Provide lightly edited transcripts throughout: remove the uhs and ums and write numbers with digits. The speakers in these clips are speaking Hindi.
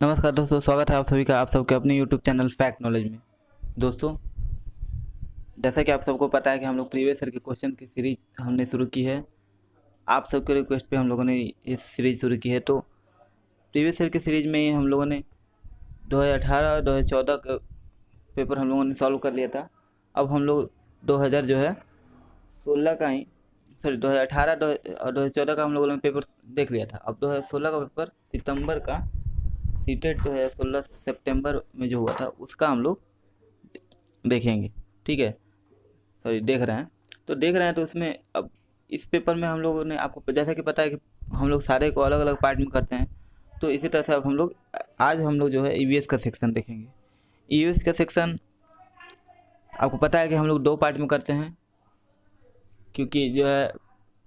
नमस्कार दोस्तों, स्वागत है आप सभी का आप सबके अपने यूट्यूब चैनल फैक्ट नॉलेज में। दोस्तों, जैसा कि आप सबको पता है कि हम लोग प्रीवियस ईयर के क्वेश्चन की सीरीज हमने शुरू की है। आप सबके रिक्वेस्ट पे हम लोगों ने ये सीरीज शुरू की है। तो प्रीवियस ईयर की सीरीज में ही हम लोगों ने 2018 और 2014 का पेपर हम लोगों ने सॉल्व कर लिया था। अब हम लोग 2000 जो है 16 का ही 2018 और 2014 का हम लोगों ने पेपर देख लिया था। अब 2016 का पेपर सितंबर का सीटेट जो है 16 सितंबर में जो हुआ था उसका हम लोग देखेंगे। ठीक है, देख रहे हैं। तो देख रहे हैं तो उसमें अब इस पेपर में हम लोगों ने आपको जैसा कि पता है कि हम लोग सारे को अलग अलग पार्ट में करते हैं। तो इसी तरह से अब हम लोग जो है ईवीएस का सेक्शन देखेंगे। ईवीएस का सेक्शन आपको पता है कि हम लोग दो पार्ट में करते हैं, क्योंकि जो है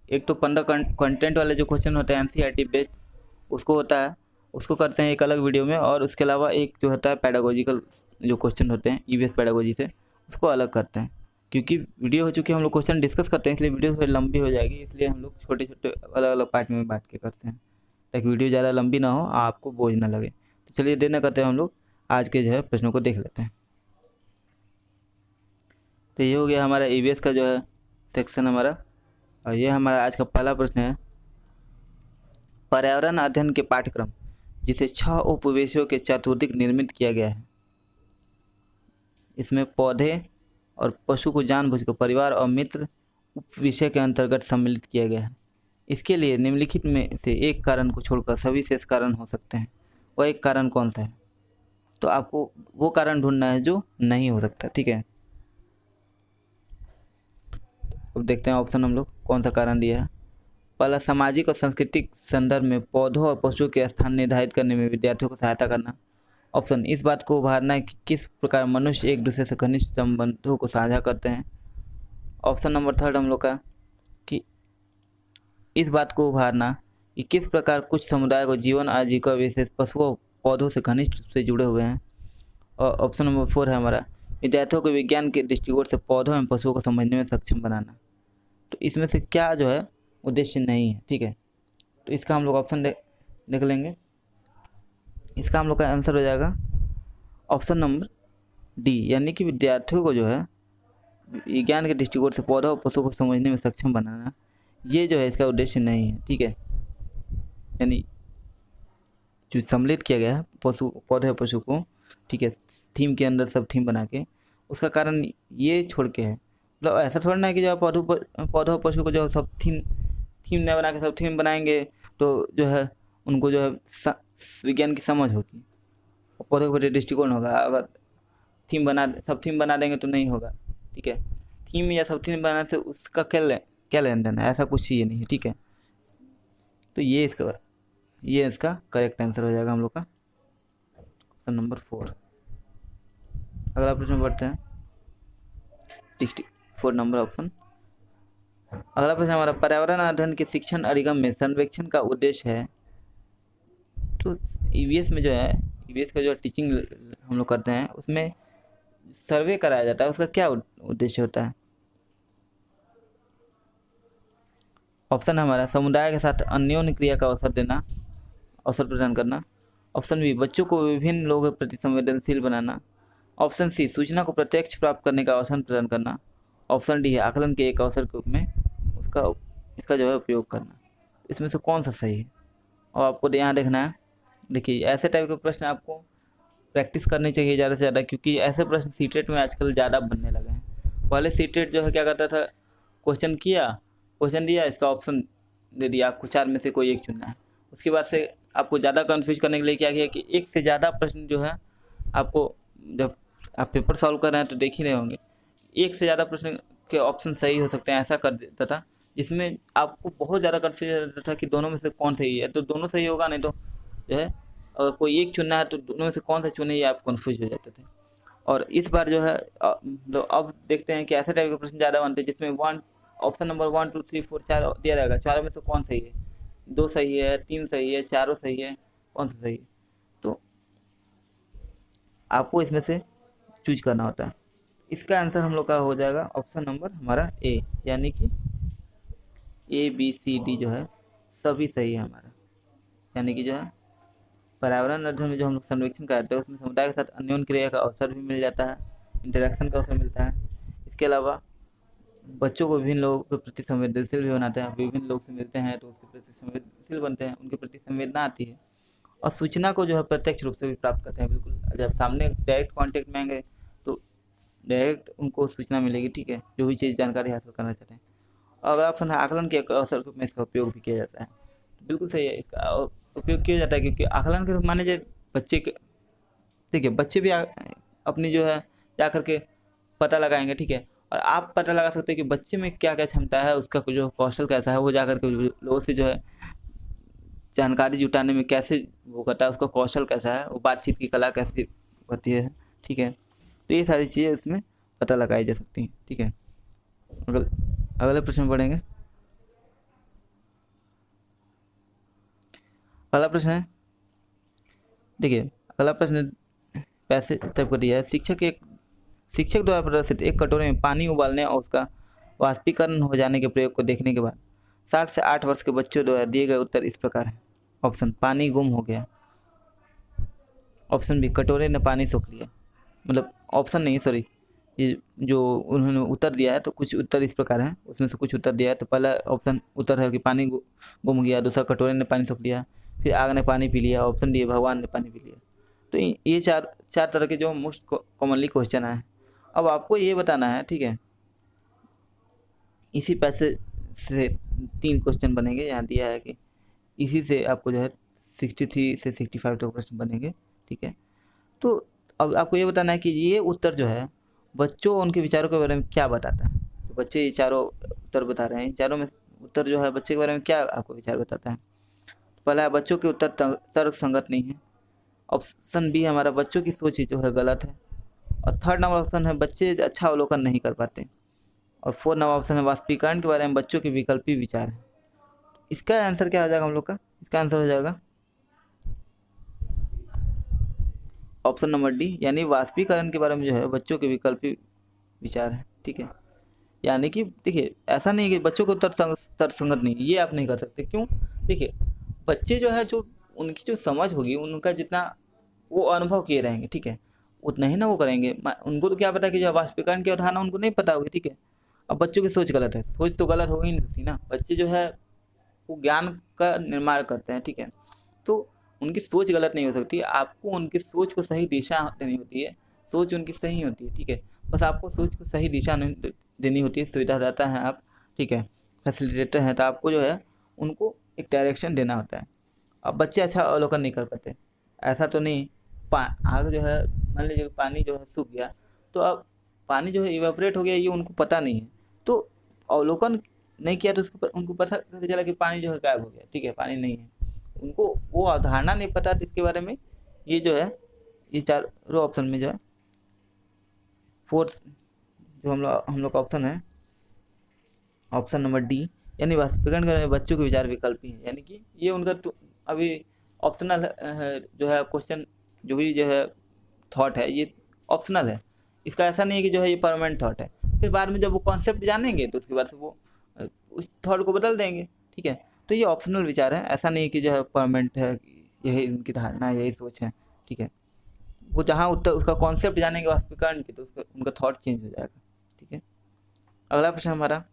एक तो 15 कंटेंट वाले जो क्वेश्चन होते हैं एनसीईआरटी बेस्ड उसको होता है, उसको करते हैं एक अलग वीडियो में। और उसके अलावा एक जो होता है पैडागोजिकल जो क्वेश्चन होते हैं ईवीएस पैडागोजी से, उसको अलग करते हैं। क्योंकि वीडियो हो चुकी है, हम लोग क्वेश्चन डिस्कस करते हैं, इसलिए वीडियो फिर लंबी हो जाएगी, इसलिए हम लोग छोटे छोटे अलग अलग पार्ट में बांट के करते हैं ताकि वीडियो ज़्यादा लंबी ना हो, आपको बोझ ना लगे। तो चलिए देर ना करते हैं, हम लोग आज के जो है प्रश्नों को देख लेते हैं। तो ये हो गया हमारा ईवीएस का जो है सेक्शन हमारा। और ये हमारा आज का पहला प्रश्न है, पर्यावरण अध्ययन के पाठ्यक्रम जिसे 6 उपविषयों के चतुर्दिक निर्मित किया गया है, इसमें पौधे और पशु को जानबूझकर परिवार और मित्र उपविषय के अंतर्गत सम्मिलित किया गया है। इसके लिए निम्नलिखित में से एक कारण को छोड़कर सभी शेष कारण हो सकते हैं। वह एक कारण कौन सा है? तो आपको वो कारण ढूंढना है जो नहीं हो सकता। ठीक है, अब देखते हैं ऑप्शन हम लोग कौन सा कारण दिया है। पहला, सामाजिक और सांस्कृतिक संदर्भ में पौधों और पशुओं के स्थान निर्धारित करने में विद्यार्थियों को सहायता करना। ऑप्शन, इस बात को उभारना है कि किस प्रकार मनुष्य एक दूसरे से घनिष्ठ संबंधों को साझा करते हैं। ऑप्शन नंबर थर्ड हम लोग का कि इस बात को उभारना कि किस प्रकार कुछ समुदाय को जीवन आजीविका विशेष पशुओं पौधों से घनिष्ठ रूप से जुड़े हुए हैं। और ऑप्शन नंबर फोर है हमारा, विद्यार्थियों को विज्ञान के दृष्टिकोण से पौधों एवं पशुओं को समझने में सक्षम बनाना। तो इसमें से क्या जो है उद्देश्य नहीं है। ठीक है, तो इसका हम लोग ऑप्शन देख लेंगे। इसका हम लोग का आंसर हो जाएगा ऑप्शन नंबर डी, यानी कि विद्यार्थियों को जो है विज्ञान के दृष्टिकोण से पौधा और पशु को समझने में सक्षम बनाना, ये जो है इसका उद्देश्य नहीं है। ठीक है, यानी जो सम्मिलित किया गया है पशु पौधे और पशु को, ठीक है, थीम के अंदर सब थीम बना के, उसका कारण ये छोड़ के है। मतलब ऐसा थोड़ा ना है कि जो पौधों पशु को जो सब थीम थीम न बना के सब थीम बनाएंगे तो जो है उनको जो है विज्ञान की समझ होगी, पौधों के प्रति दृष्टिकोण होगा। अगर सब थीम बना देंगे तो नहीं होगा। ठीक है, थीम या सब थीम बनाने से उसका क्या लेन देन है, ऐसा कुछ ये नहीं है। ठीक है, तो ये इसका करेक्ट आंसर हो जाएगा हम लोग का ऑप्शन नंबर 4। अगला प्रश्न बढ़ते हैं 64 नंबर ऑप्शन। अगला प्रश्न हमारा, पर्यावरण अध्ययन के शिक्षण अधिगम में सर्वेक्षण का उद्देश्य है। तो ईवीएस में जो है ईवीएस का जो टीचिंग हम लोग करते हैं उसमें सर्वे कराया जाता है, उसका क्या उद्देश्य होता है? ऑप्शन हमारा, समुदाय के साथ अन्योन्य क्रिया का अवसर प्रदान करना। ऑप्शन बी, बच्चों को विभिन्न लोगों के प्रति संवेदनशील बनाना। ऑप्शन सी, सूचना को प्रत्यक्ष प्राप्त करने का अवसर प्रदान करना। ऑप्शन डी है, आकलन के एक अवसर के रूप में इसका जो है उपयोग करना। इसमें से कौन सा सही है? और आपको यहाँ देखना है। देखिए, ऐसे टाइप के प्रश्न आपको प्रैक्टिस करनी चाहिए ज़्यादा से ज़्यादा, क्योंकि ऐसे प्रश्न सीटेट में आजकल ज़्यादा बनने लगे हैं। पहले सीटेट जो है क्या करता था, क्वेश्चन दिया, इसका ऑप्शन दे दिया, आपको 4 में से कोई एक चुनना है। उसके बाद से आपको ज़्यादा कन्फ्यूज करने के लिए क्या किया कि एक से ज़्यादा प्रश्न जो है आपको, जब आप पेपर सॉल्व कर रहे हैं तो देख ही रहे होंगे, एक से ज़्यादा प्रश्न के ऑप्शन सही हो सकते हैं, ऐसा कर देता था, जिसमें आपको बहुत ज़्यादा कन्फ्यूजन रहता था कि दोनों में से कौन सही है। तो दोनों सही होगा, नहीं तो जो है अगर कोई एक चुनना है तो दोनों में से कौन सा चुने, ये आप कन्फ्यूज हो जाते थे। और इस बार जो है अब देखते हैं कि ऐसे टाइप के प्रश्न ज़्यादा बनते हैं जिसमें ऑप्शन नंबर 1 2 3 4 4 दिया रहेगा, चारों में से कौन सही है, 2 सही है, 3 सही है, चारों सही है, कौन सा सही है। तो आपको इसमें से चूज करना होता है। इसका आंसर हम लोग का हो जाएगा ऑप्शन नंबर हमारा ए, यानी कि A B C D जो है सभी सही है हमारा, यानी कि जो है पर्यावरण अध्ययन में जो हम लोग सर्वेक्षण करते हैं उसमें समुदाय के साथ अन्योन्य क्रिया का अवसर भी मिल जाता है, इंटरेक्शन का अवसर मिलता है। इसके अलावा बच्चों को विभिन्न लोगों के प्रति संवेदनशील भी बनाते हैं। विभिन्न लोग से मिलते हैं तो उसके प्रति संवेदनशील बनते हैं, उनके प्रति संवेदना आती है और सूचना को जो है प्रत्यक्ष रूप से भी प्राप्त करते हैं। बिल्कुल जब सामने डायरेक्ट कांटेक्ट में आएंगे तो डायरेक्ट उनको सूचना मिलेगी, ठीक है, जो भी चीज़ जानकारी हासिल करना चाहते हैं। और अगला ऑप्शन है आकलन के अवसर में इसका उपयोग भी किया जाता है। बिल्कुल सही है, इसका उपयोग किया जाता है क्योंकि आकलन के रूप माने जाए बच्चे के, ठीक है, बच्चे भी अपनी जो है जा करके पता लगाएंगे, ठीक है, और आप पता लगा सकते हैं कि बच्चे में क्या क्या क्षमता है, उसका जो कौशल कैसा है, वो जा करके लोगों से जो है जानकारी जुटाने में कैसे वो करता है, उसका कौशल कैसा है, वो बातचीत की कला कैसी होती है, ठीक है। तो ये सारी चीज़ें उसमें पता लगाई जा सकती हैं, ठीक है। अगले प्रश्न पढ़ेंगे। अगला प्रश्न है, देखिए अगला प्रश्न पैसे टाइप का दिया है। शिक्षक द्वारा प्रदर्शित एक कटोरे में पानी उबालने और उसका वाष्पीकरण हो जाने के प्रयोग को देखने के बाद 7 से 8 वर्ष के बच्चों द्वारा दिए गए उत्तर इस प्रकार है। ऑप्शन पानी गुम हो गया, ऑप्शन बी कटोरे ने पानी सोख लिया, मतलब ऑप्शन नहीं सॉरी, ये जो उन्होंने उत्तर दिया है तो कुछ उत्तर इस प्रकार हैं, उसमें से कुछ उत्तर दिया है। तो पहला ऑप्शन उत्तर है कि पानी गुम गया, दूसरा कटोरे ने पानी सोख लिया, फिर आग ने पानी पी लिया, ऑप्शन डी भगवान ने पानी पी लिया। तो ये चार तरह के जो मोस्ट कॉमनली क्वेश्चन है। अब आपको ये बताना है, ठीक है, इसी पैसे से 3 क्वेश्चन बनेंगे, यहाँ दिया है कि इसी से आपको जो है 63 से 65 तक प्रश्न बनेंगे, ठीक है। तो अब आपको ये बताना है कि ये उत्तर जो है बच्चों उनके विचारों के बारे में क्या बताता है। तो बच्चे ये चारों उत्तर बता रहे हैं, चारों में उत्तर जो है बच्चे के बारे में क्या आपको विचार बताता है। तो पहला है बच्चों के उत्तर तर्क संगत नहीं है, ऑप्शन बी हमारा बच्चों की सोच जो है गलत है, और थर्ड नंबर ऑप्शन है बच्चे अच्छा अवलोकन नहीं कर पाते, और 4 नंबर ऑप्शन है वाष्पीकरण के बारे में बच्चों के विकल्पी विचार है। इसका आंसर क्या हो जाएगा हम लोग का, इसका आंसर हो जाएगा ऑप्शन नंबर डी, यानी वाष्पीकरण के बारे में जो है बच्चों के विकल्पी विचार है, ठीक है। यानी कि देखिए ऐसा नहीं है कि बच्चों को तर्कसंगत नहीं, ये आप नहीं कर सकते। क्यों, देखिए बच्चे जो है जो उनकी जो समझ होगी, उनका जितना वो अनुभव किए रहेंगे, ठीक है, उतना ही ना वो करेंगे। उनको तो क्या पता कि जो वाष्पीकरण की अवधारणा उनको नहीं पता होगी, ठीक है। अब बच्चों की सोच गलत है, सोच तो गलत हो ही नहीं सकती ना। बच्चे जो है वो ज्ञान का निर्माण करते हैं, ठीक है, तो उनकी सोच गलत नहीं हो सकती। आपको उनकी सोच को सही दिशा देनी होती है, सोच उनकी सही होती है, ठीक है, बस आपको सोच को सही दिशा देनी होती है। सुविधादाता हैं आप, ठीक है, फैसिलिटेटर हैं, तो आपको जो है उनको एक डायरेक्शन देना होता है। अब बच्चे अच्छा अवलोकन नहीं कर पाते, ऐसा तो नहीं। आग जो है मान लीजिए पानी जो है सूख गया, तो अब पानी जो है इवेपोरेट हो गया, ये उनको पता नहीं है, तो अवलोकन नहीं किया तो उनको पता कैसे चला कि पानी जो है गायब हो गया, ठीक है, पानी नहीं है, उनको वो अवधारणा नहीं पता था इसके बारे में। ये जो है ये चारों ऑप्शन में जो है फोर्थ जो हम लोग का ऑप्शन है ऑप्शन नंबर डी, यानी वाष्पीकरण करने में बच्चों के विचार विकल्पी हैं, यानी कि ये उनका अभी ऑप्शनल जो है क्वेश्चन, जो भी जो है थॉट है ये ऑप्शनल है। इसका ऐसा नहीं है कि जो है ये परमानेंट थॉट है। फिर बाद में जब वो कॉन्सेप्ट जानेंगे तो उसके बाद से वो उस थॉट को बदल देंगे, ठीक है। तो ये ऑप्शनल विचार है, ऐसा नहीं है कि जो है परमानेंट है, यही उनकी धारणा है, यही सोच है, ठीक है। वो जहाँ उत्तर उसका कॉन्सेप्ट जानेंगे वाष्पीकरण की, तो उसका उनका थॉट चेंज हो जाएगा, ठीक है। अगला प्रश्न हमारा,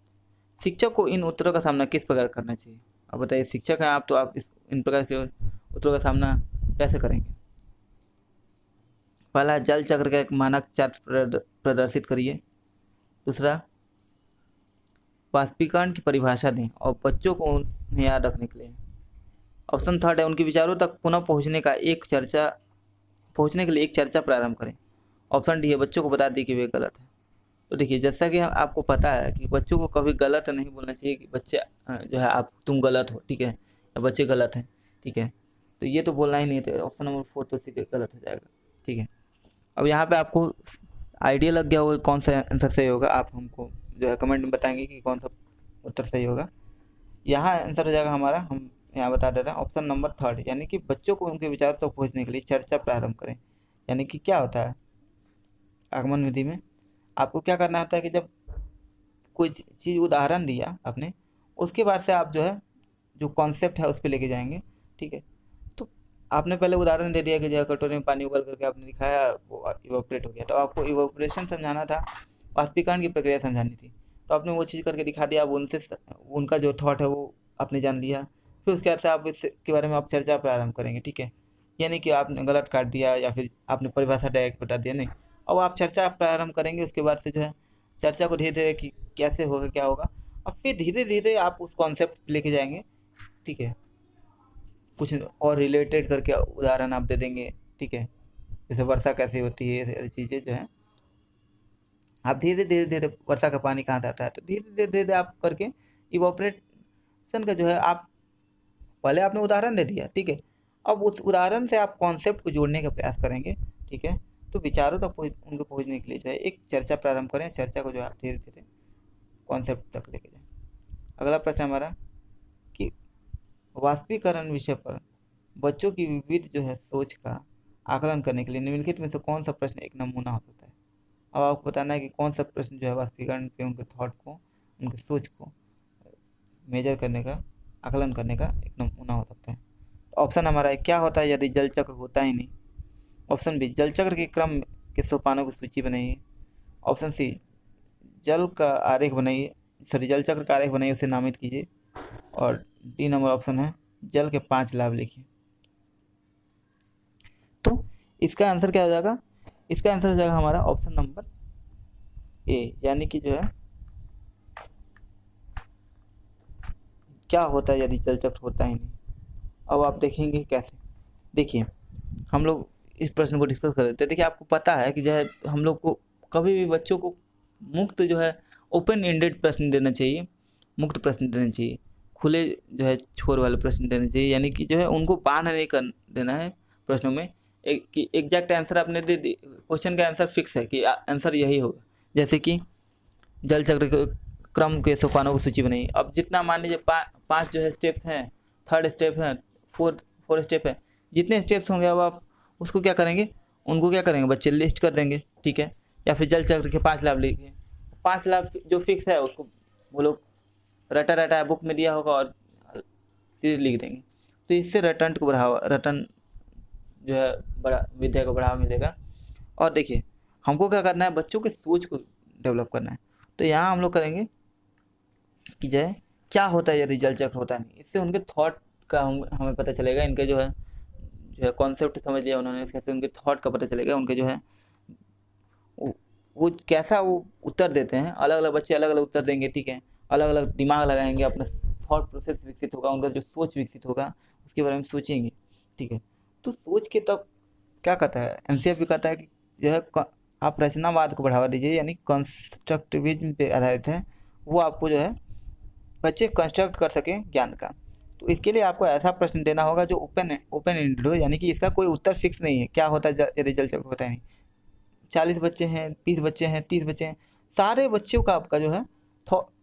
शिक्षक को इन उत्तरों का सामना किस प्रकार करना चाहिए। अब बताइए, शिक्षक हैं आप, तो आप इन प्रकार के उत्तरों का सामना कैसे करेंगे। पहला जल चक्र का एक मानक चार्ट प्रदर्शित करिए। दूसरा, वाष्पीकरण की परिभाषा दें और बच्चों को उन्हें याद रखने के लिए। ऑप्शन थर्ड है, उनके विचारों तक पुनः पहुंचने के लिए एक चर्चा प्रारंभ करें। ऑप्शन डी है, बच्चों को बता दी कि वे गलत है। तो देखिए, जैसा कि आपको पता है कि बच्चों को कभी गलत नहीं बोलना चाहिए कि बच्चे जो है तुम गलत हो, ठीक है, या बच्चे गलत हैं, ठीक है, तो ये तो बोलना ही नहीं था। ऑप्शन नंबर 4 तो सीधे गलत हो जाएगा, ठीक है। अब यहाँ पे आपको आइडिया लग गया होगा कौन सा आंसर सही होगा, आप हमको जो है कमेंट में बताएंगे कि कौन सा उत्तर सही होगा। यहाँ आंसर हो जाएगा हमारा, हम यहाँ बता देते हैं, ऑप्शन नंबर 3, यानी कि बच्चों को उनके विचार तक पहुँचने के लिए चर्चा प्रारंभ करें। यानी कि क्या होता है आगमन विधि में, आपको क्या करना होता है कि जब कोई चीज़ उदाहरण दिया आपने, उसके बाद से आप जो है जो कॉन्सेप्ट है उस पर लेके जाएंगे, ठीक है। तो आपने पहले उदाहरण दे दिया कि जो कटोरे में पानी उबाल करके आपने दिखाया वो इवोपरेट हो गया, तो आपको इवोपरेशन समझाना था, वाष्पीकरण की प्रक्रिया समझानी थी, तो आपने वो चीज़ करके दिखा दिया। अब उनसे उनका जो थॉट है वो आपने जान लिया। फिर उसके बाद से आप इसके बारे में आप चर्चा प्रारंभ करेंगे, ठीक है। यानी कि आपने गलत काट दिया या फिर आपने परिभाषा डायरेक्ट बता दिया, नहीं। अब आप चर्चा प्रारंभ करेंगे, उसके बाद से जो है चर्चा को धीरे धीरे कि कैसे होगा क्या होगा, अब फिर धीरे धीरे आप उस कॉन्सेप्ट लेके जाएंगे, ठीक है। कुछ और रिलेटेड करके उदाहरण आप दे देंगे, ठीक है। जैसे वर्षा कैसे होती है, ये सारी चीज़ें जो है आप धीरे धीरे धीरे वर्षा का पानी कहाँ से आता है, तो धीरे धीरे धीरे आप करके इवोपरेशन का जो है आप पहले आपने उदाहरण दे दिया, ठीक है। अब उस उदाहरण से आप कॉन्सेप्ट को जोड़ने का प्रयास करेंगे, ठीक है। तो विचारों तक उनको पहुँचने के लिए जो है एक चर्चा प्रारंभ करें, चर्चा को जो है आप धीरे धीरे कॉन्सेप्ट तक लेके जाएं। अगला प्रश्न हमारा कि वाष्पीकरण विषय पर बच्चों की विविध जो है सोच का आकलन करने के लिए निम्नलिखित में से कौन सा प्रश्न एक नमूना हो सकता है। अब आपको बताना है कि कौन सा प्रश्न जो है वाष्पीकरण के उनके थॉट को, उनकी सोच को मेजर करने का, आकलन करने का एक नमूना हो सकता है। ऑप्शन हमारा है, क्या होता है यदि जल चक्र होता ही नहीं। ऑप्शन बी, जल चक्र के क्रम के सोपानों की सूची बनाइए। ऑप्शन सी, जल का आरेख बनाइए, सॉरी जल चक्र का आरेख बनाइए, उसे नामित कीजिए। और डी नंबर ऑप्शन है, जल के 5 लाभ लिखिए। तो इसका आंसर क्या हो जाएगा, इसका आंसर हो जाएगा हमारा ऑप्शन नंबर ए, यानी कि जो है क्या होता है यदि जल चक्र होता ही नहीं। अब आप देखेंगे कैसे, देखिए हम लोग इस प्रश्न को डिस्कस कर लेते हैं। देखिए आपको पता है कि जो है हम लोग को कभी भी बच्चों को मुक्त जो है ओपन एंडेड प्रश्न देना चाहिए, मुक्त प्रश्न देना चाहिए, खुले जो है छोर वाले प्रश्न देने चाहिए, यानी कि जो है उनको बांध नहीं कर देना है प्रश्नों में। एक कि एग्जैक्ट आंसर आपने दे दी, क्वेश्चन का आंसर फिक्स है कि आंसर यही होगा। जैसे कि जल चक्र के क्रम के सोपानों की सूची बनाई। अब जितना मान लीजिए 5 जो है स्टेप्स हैं, 3rd स्टेप है, 4th स्टेप है, जितने स्टेप्स होंगे अब आप उसको क्या करेंगे, उनको क्या करेंगे बच्चे लिस्ट कर देंगे, ठीक है। या फिर जल चक्र के 5 लाभ लिखिए, 5 लाभ जो फिक्स है उसको वो लोग रटा रटा बुक में दिया होगा और चीज़ लिख देंगे। तो इससे रटन को बढ़ावा, रटन जो है बड़ा विद्या को बढ़ावा मिलेगा। और देखिए हमको क्या करना है, बच्चों की सोच को डेवलप करना है। तो यहाँ हम लोग करेंगे कि जो है क्या होता है यदि जल चक्र होता नहीं, इससे उनके थॉट का हमें पता चलेगा, इनके जो है कॉन्सेप्ट समझ लिया उन्होंने, कैसे उनके थॉट का पता चलेगा, उनके जो है वो कैसा वो उत्तर देते हैं। अलग अलग बच्चे अलग अलग उत्तर देंगे, ठीक है, अलग अलग दिमाग लगाएंगे, अपना थॉट प्रोसेस विकसित होगा, उनका जो सोच विकसित होगा उसके बारे में सोचेंगे, ठीक है। तो सोच के तब क्या कहता है, एनसीईआरटी भी कहता है कि जो है आप रचनावाद को बढ़ावा दीजिए, यानी कंस्ट्रक्टिविज्म पे आधारित है, वो आपको जो है बच्चे कंस्ट्रक्ट कर सकें ज्ञान का। तो इसके लिए आपको ऐसा प्रश्न देना होगा जो ओपन एंडेड हो, यानी कि इसका कोई उत्तर फिक्स नहीं है, क्या होता है यदि जल चक्र होता है नहीं। 40 बच्चे हैं, 20 बच्चे हैं, 30 बच्चे हैं, सारे बच्चों का आपका जो है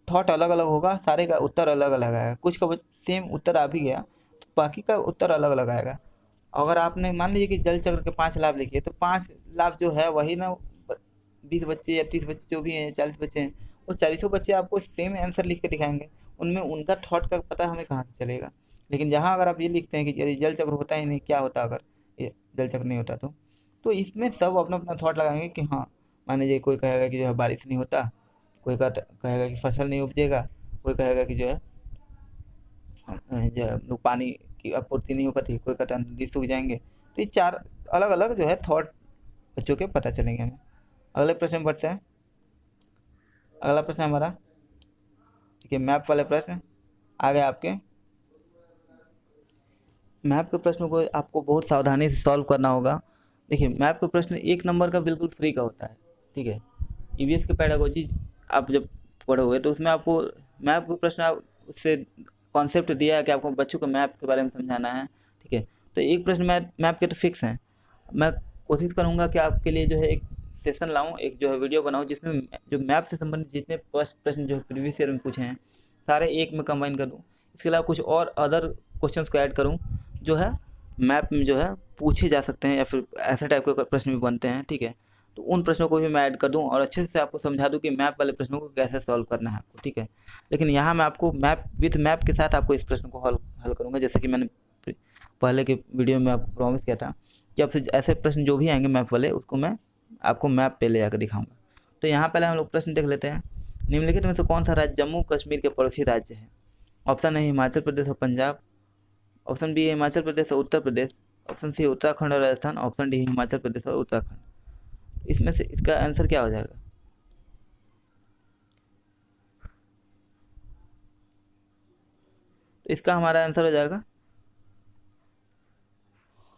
थॉट अलग अलग होगा, सारे का उत्तर अलग अलग आएगा। कुछ का सेम उत्तर आ भी गया तो बाकी का उत्तर अलग अलग आएगा। अगर आपने मान लीजिए कि जल चक्र के 5 लाभ लिखे, तो 5 लाभ जो है वही ना 20 बच्चे या 30 बच्चे जो भी हैं, 40 बच्चे हैं, वो 40 बच्चे आपको सेम आंसर लिख के दिखाएंगे, उनमें उनका थॉट का पता हमें कहाँ से चलेगा। लेकिन जहाँ अगर आप ये लिखते हैं कि यदि जल चक्र होता ही नहीं, क्या होता अगर ये जल चक्र नहीं होता, तो इसमें सब अपना अपना थॉट लगाएंगे कि हाँ, मान लीजिए कोई कहेगा कि जो है बारिश नहीं होता, कोई कहेगा कि फसल नहीं उपजेगा, कोई कहेगा कि जो है पानी की आपूर्ति नहीं हो पाती, कोई कहता नदी सूख जाएंगे। तो ये 4 अलग अलग जो है थॉट बच्चों के पता चलेंगे हमें। अगले प्रश्न बढ़ते हैं। अगला प्रश्न हमारा देखिए मैप वाले प्रश्न आ गए आपके। मैप के प्रश्न को आपको बहुत सावधानी से सॉल्व करना होगा। देखिए मैप का प्रश्न 1 नंबर का बिल्कुल फ्री का होता है, ठीक है। ईवीएस के पेडागोजी आप जब पढ़ोगे तो उसमें आपको मैप का प्रश्न उससे कॉन्सेप्ट दिया है कि आपको बच्चों को मैप के बारे में समझाना है, ठीक है। तो एक प्रश्न मैप के तो फिक्स हैं। मैं कोशिश करूँगा कि आपके लिए जो है एक सेशन लाऊँ, एक जो है वीडियो बनाऊँ, जिसमें जो मैप से संबंधित जितने प्रश्न जो प्रीवियस ईयर में पूछे हैं सारे एक में कंबाइन कर दूँ। इसके अलावा कुछ और अदर क्वेश्चंस को ऐड करूँ जो है मैप में जो है पूछे जा सकते हैं, या फिर ऐसे टाइप के प्रश्न भी बनते हैं, ठीक है। तो उन प्रश्नों को भी मैं ऐड कर दूं और अच्छे से आपको समझा दूं कि मैप वाले प्रश्नों को कैसे सॉल्व करना है आपको, ठीक है। लेकिन यहाँ मैं आपको मैप विथ मैप के साथ आपको इस प्रश्न को हल करूँगा, जैसे कि मैंने पहले के वीडियो में आपको प्रॉमिस किया था कि आपसे ऐसे प्रश्न जो भी आएंगे मैप वाले उसको मैं आपको मैप पे ले जाकर दिखाऊंगा। तो यहाँ पहले हम लोग प्रश्न देख लेते हैं। निम्नलिखित में से कौन सा राज्य जम्मू कश्मीर के पड़ोसी राज्य है? ऑप्शन है हिमाचल प्रदेश और पंजाब, ऑप्शन बी है हिमाचल प्रदेश और उत्तर प्रदेश, ऑप्शन सी उत्तराखंड और राजस्थान, ऑप्शन डी हिमाचल प्रदेश और उत्तराखंड। इसमें से इसका आंसर क्या हो जाएगा? तो इसका हमारा आंसर हो जाएगा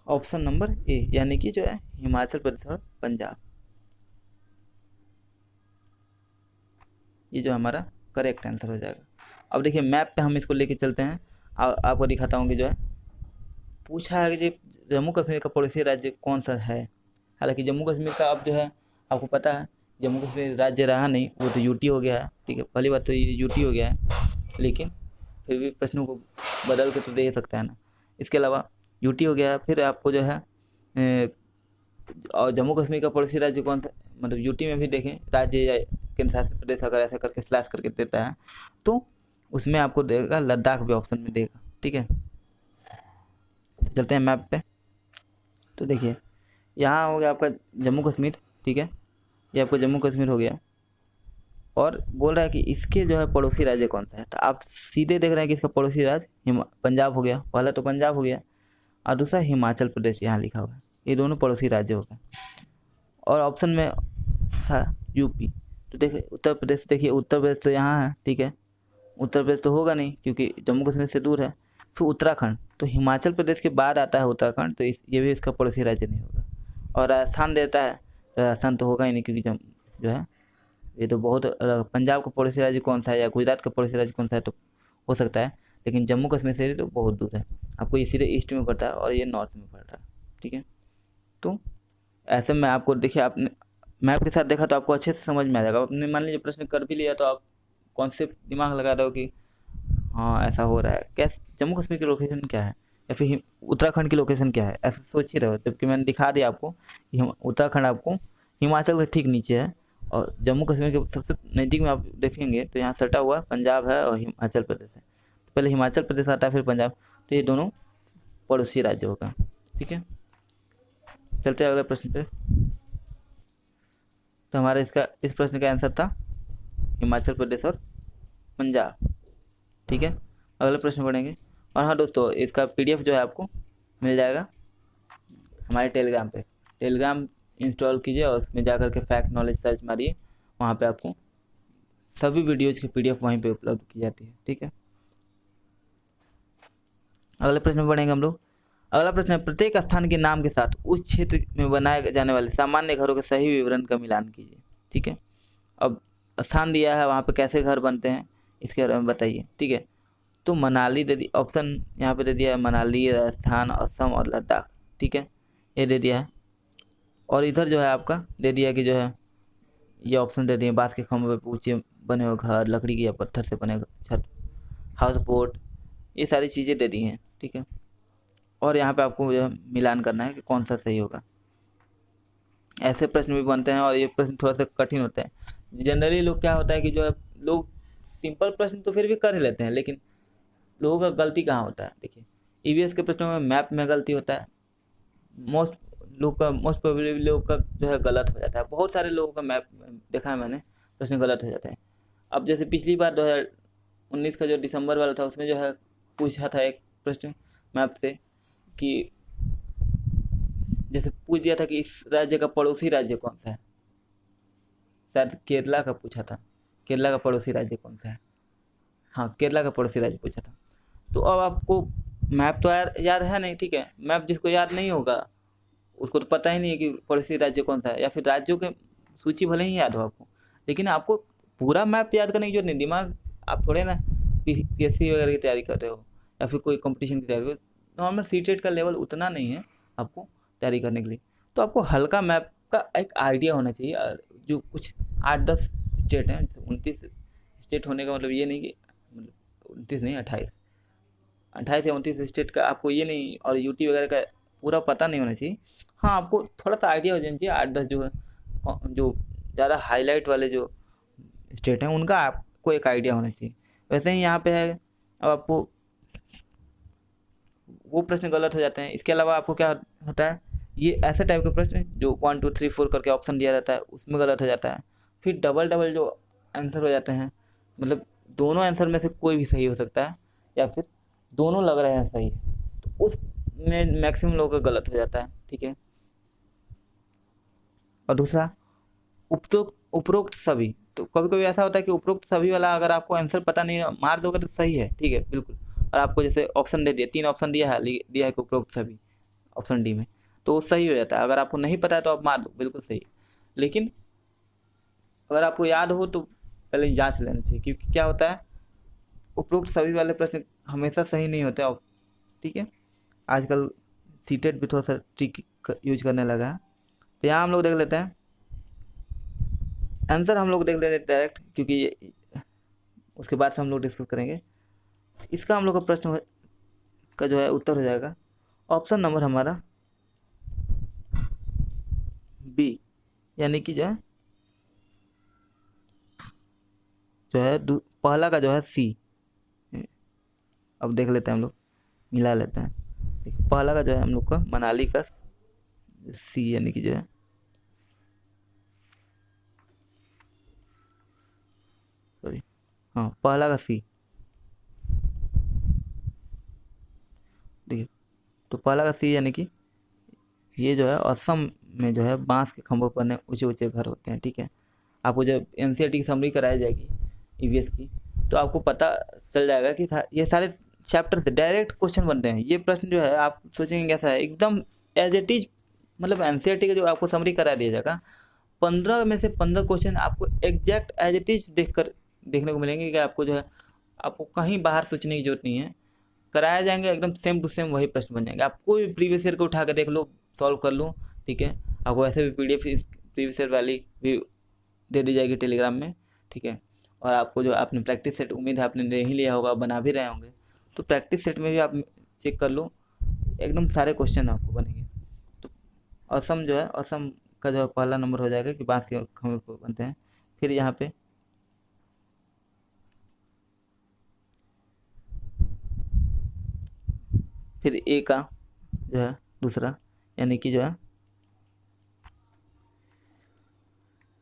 ऑप्शन नंबर ए, यानी कि जो है हिमाचल प्रदेश और पंजाब। ये जो हमारा करेक्ट आंसर हो जाएगा। अब देखिए मैप पे हम इसको लेके चलते हैं, आपको दिखाता हूँ कि जो है पूछा है कि जम्मू कश्मीर का पड़ोसी राज्य कौन सा है। हालांकि जम्मू कश्मीर का अब जो है आपको पता है जम्मू कश्मीर राज्य रहा नहीं, वो तो यूटी हो गया है। ठीक है, पहली बात तो ये यूटी हो गया है, लेकिन फिर भी प्रश्नों को बदल के तो दे सकता है ना। इसके अलावा यूटी हो गया है, फिर आपको जो है और जम्मू कश्मीर का पड़ोसी राज्य कौन सा, मतलब यूटी में भी देखें राज्य या केंद्र शासित प्रदेश अगर ऐसा करके स्लैश करके देता है तो उसमें आपको देगा लद्दाख भी ऑप्शन में देगा। ठीक है, चलते हैं मैप पे। तो देखिए यहाँ हो गया आपका जम्मू कश्मीर। ठीक है, ये आपको जम्मू कश्मीर हो गया और बोल रहा है कि इसके जो है पड़ोसी राज्य कौन सा है। तो आप सीधे देख रहे हैं कि इसका पड़ोसी राज्य पंजाब हो गया, पहला तो पंजाब हो गया और दूसरा हिमाचल प्रदेश यहाँ लिखा हुआ है। ये दोनों पड़ोसी राज्य हो गए और ऑप्शन में था यूपी। तो देखिए उत्तर प्रदेश, देखिए उत्तर प्रदेश तो यहाँ है। ठीक है, उत्तर प्रदेश तो होगा नहीं क्योंकि जम्मू कश्मीर से दूर है। फिर उत्तराखंड, तो हिमाचल प्रदेश के बाद आता है उत्तराखंड, तो ये भी इसका पड़ोसी राज्य नहीं होगा। और राजस्थान देता है, राजस्थान तो होगा ही नहीं क्योंकि जो है ये तो बहुत पंजाब का पड़ोसी राज्य कौन सा है या गुजरात का पड़ोसी राज्य कौन सा है तो हो सकता है, लेकिन जम्मू कश्मीर से तो बहुत दूर है। आपको ये सीधे ईस्ट में पड़ता है और ये नॉर्थ में पड़ रहा है। ठीक है, तो ऐसे में आपको देखिए आपने मैप के साथ देखा तो आपको अच्छे से समझ में आ जाएगा। आपने मान लीजिए प्रश्न कर भी लिया तो आप कॉन्सेप्ट दिमाग लगा रहे हो कि हाँ ऐसा हो रहा है, कैसे जम्मू कश्मीर की लोकेशन क्या है या फिर उत्तराखंड की लोकेशन क्या है, ऐसा सोच ही रहे हो। जबकि मैंने दिखा दिया आपको कि उत्तराखंड आपको हिमाचल के ठीक नीचे है और जम्मू कश्मीर के सबसे नज़दीक में आप देखेंगे तो यहाँ सटा हुआ पंजाब है और हिमाचल प्रदेश है। तो पहले हिमाचल प्रदेश आता है फिर पंजाब, तो ये दोनों पड़ोसी राज्य होगा। ठीक है, चलते हैं अगले प्रश्न पे। तो हमारा इस प्रश्न का आंसर था हिमाचल प्रदेश और पंजाब। ठीक है, अगले प्रश्न पढ़ेंगे। और हाँ दोस्तों, इसका पीडीएफ जो है आपको मिल जाएगा हमारे टेलीग्राम पे। टेलीग्राम इंस्टॉल कीजिए और उसमें जाकर के फैक्ट नॉलेज सर्च मारिए, वहाँ पे आपको सभी वीडियोज़ की पीडीएफ वहीं पे उपलब्ध की जाती है। ठीक है, अगले प्रश्न में पढ़ेंगे हम लोग। अगला प्रश्न है, प्रत्येक स्थान के नाम के साथ उस क्षेत्र में बनाए जाने वाले सामान्य घरों के सही विवरण का मिलान कीजिए। ठीक है, अब स्थान दिया है वहाँ पे कैसे घर बनते हैं इसके बारे में बताइए। ठीक है, तो मनाली दे दी, ऑप्शन यहाँ पे दे दिया है मनाली, राजस्थान, असम और लद्दाख। ठीक है, ये दे दिया है और इधर जो है आपका दे दिया कि जो है ये ऑप्शन दे दिए बांस के खंभे पे ऊंचे बने हुए घर, लकड़ी की या पत्थर से बने छत, हाउस बोट, ये सारी चीज़ें दे दी हैं। ठीक है, और यहाँ पे आपको जो है मिलान करना है कि कौन सा सही होगा। ऐसे प्रश्न भी बनते हैं और ये प्रश्न थोड़ा सा कठिन होता है। जनरली लोग क्या होता है कि जो है लोग सिंपल प्रश्न तो फिर भी कर ही लेते हैं, लेकिन लोगों का गलती कहाँ होता है। देखिए ईवीएस के प्रश्नों में मैप में गलती होता है, मोस्ट प्रोबेबली लोग का जो है गलत हो जाता है। बहुत सारे लोगों का मैप देखा है मैंने, प्रश्न गलत हो जाता है। अब जैसे पिछली बार 2019 का जो दिसंबर वाला था उसमें जो है पूछा था एक प्रश्न मैप से कि जैसे पूछ दिया था कि इस राज्य का पड़ोसी राज्य कौन सा है, शायद केरला का पूछा था, केरला का पड़ोसी राज्य कौन सा है। हाँ, केरला का पड़ोसी राज्य पूछा था। तो अब आपको मैप तो याद है नहीं। ठीक है, मैप जिसको याद नहीं होगा उसको तो पता ही नहीं है कि पड़ोसी राज्य कौन सा है, या फिर राज्यों के सूची भले ही याद हो आपको, लेकिन आपको पूरा मैप याद करने की जरूरत नहीं। दिमाग आप थोड़े ना पीएससी वगैरह की तैयारी कर रहे हो या फिर कोई कंपटीशन की तैयारी कर रहे हो, नॉर्मल सीटेट का लेवल उतना नहीं है आपको तैयारी करने के लिए। तो आपको हल्का मैप का एक आइडिया होना चाहिए। जो कुछ 8-10 स्टेट हैं, 29 स्टेट होने का मतलब ये नहीं कि मतलब 29 नहीं 28 या 29 स्टेट का आपको ये नहीं, और यूटी वगैरह का पूरा पता नहीं होना चाहिए। हाँ, आपको थोड़ा सा आइडिया हो जाना चाहिए। 8-10 जो है जो ज़्यादा हाईलाइट वाले जो स्टेट हैं उनका आपको एक आइडिया होना चाहिए। वैसे ही यहाँ पे है, अब आपको वो प्रश्न गलत हो जाते हैं। इसके अलावा आपको क्या होता है, ये ऐसे टाइप के प्रश्न जो 1 2 3 4 करके ऑप्शन दिया रहता है उसमें गलत हो जाता है। फिर डबल डबल जो आंसर हो जाते हैं, मतलब दोनों आंसर में से कोई भी सही हो सकता है या फिर दोनों लग रहे हैं सही, तो उसमें मैक्सिमम लोगों का गलत हो जाता है। ठीक है। और दूसरा उपरोक्त सभी, तो कभी कभी ऐसा होता है कि उपरोक्त सभी वाला अगर आपको आंसर पता नहीं है मार दोगे तो सही है, ठीक है बिल्कुल। और आपको जैसे ऑप्शन दे दिया, 3 ऑप्शन दिया है कि उपरोक्त सभी ऑप्शन डी में, तो वो सही हो जाता है। अगर आपको नहीं पता है तो आप मार दो, बिल्कुल सही। लेकिन अगर आपको याद हो तो पहले जांच लेना चाहिए, क्योंकि क्या होता है उपरोक्त सभी वाले प्रश्न हमेशा सही नहीं होते। ठीक है, आजकल सीटेट भी थोड़ा सा ट्रिक यूज करने लगा है। तो यहाँ हम लोग देख लेते हैं आंसर, हम लोग देख लेते हैं डायरेक्ट, क्योंकि उसके बाद से हम लोग डिस्कस करेंगे। इसका हम लोग का प्रश्न का जो है उत्तर हो जाएगा ऑप्शन नंबर हमारा बी, यानी कि जो है पहला का जो है सी। अब देख लेते हैं हम लोग, मिला लेते हैं। पहला का जो है हम लोग का मनाली का सी, यानी कि जो है सॉरी हाँ पहला का सी। देखिए, तो पहला का सी यानी कि ये जो है असम में जो है बांस के खंभों पर ऊंचे ऊंचे घर होते हैं। ठीक है, आपको जब एनसीईआरटी की समरी कराई जाएगी ईवीएस की, तो आपको पता चल जाएगा कि ये सारे चैप्टर से डायरेक्ट क्वेश्चन बनते हैं। ये प्रश्न जो है आप सोचेंगे कैसा है, एकदम एज इट इज, मतलब एनसीईआरटी का जो आपको समरी करा दिया जाएगा 15 में से 15 क्वेश्चन आपको एग्जैक्ट एज इट इज देखने को मिलेंगे कि आपको जो है आपको कहीं बाहर सोचने की जरूरत नहीं है, कराए जाएंगे एकदम सेम टू सेम वही प्रश्न बन जाएंगे। आप कोई भी प्रीवियस ईयर को उठा कर देख लो, सॉल्व कर लो। ठीक है, आपको वैसे भी पीडीएफ प्रीवियस ईयर वाली भी दे दी जाएगी टेलीग्राम में। ठीक है, और आपको जो आपने प्रैक्टिस सेट, उम्मीद है आपने ले ही लिया होगा, बना भी रहे होंगे, तो प्रैक्टिस सेट में भी आप चेक कर लो, एकदम सारे क्वेश्चन आपको बनेंगे। तो असम जो है, असम का जो पहला नंबर हो जाएगा कि बांस के खंभे बनते हैं। फिर यहाँ पे फिर ए का जो है दूसरा, यानी कि जो है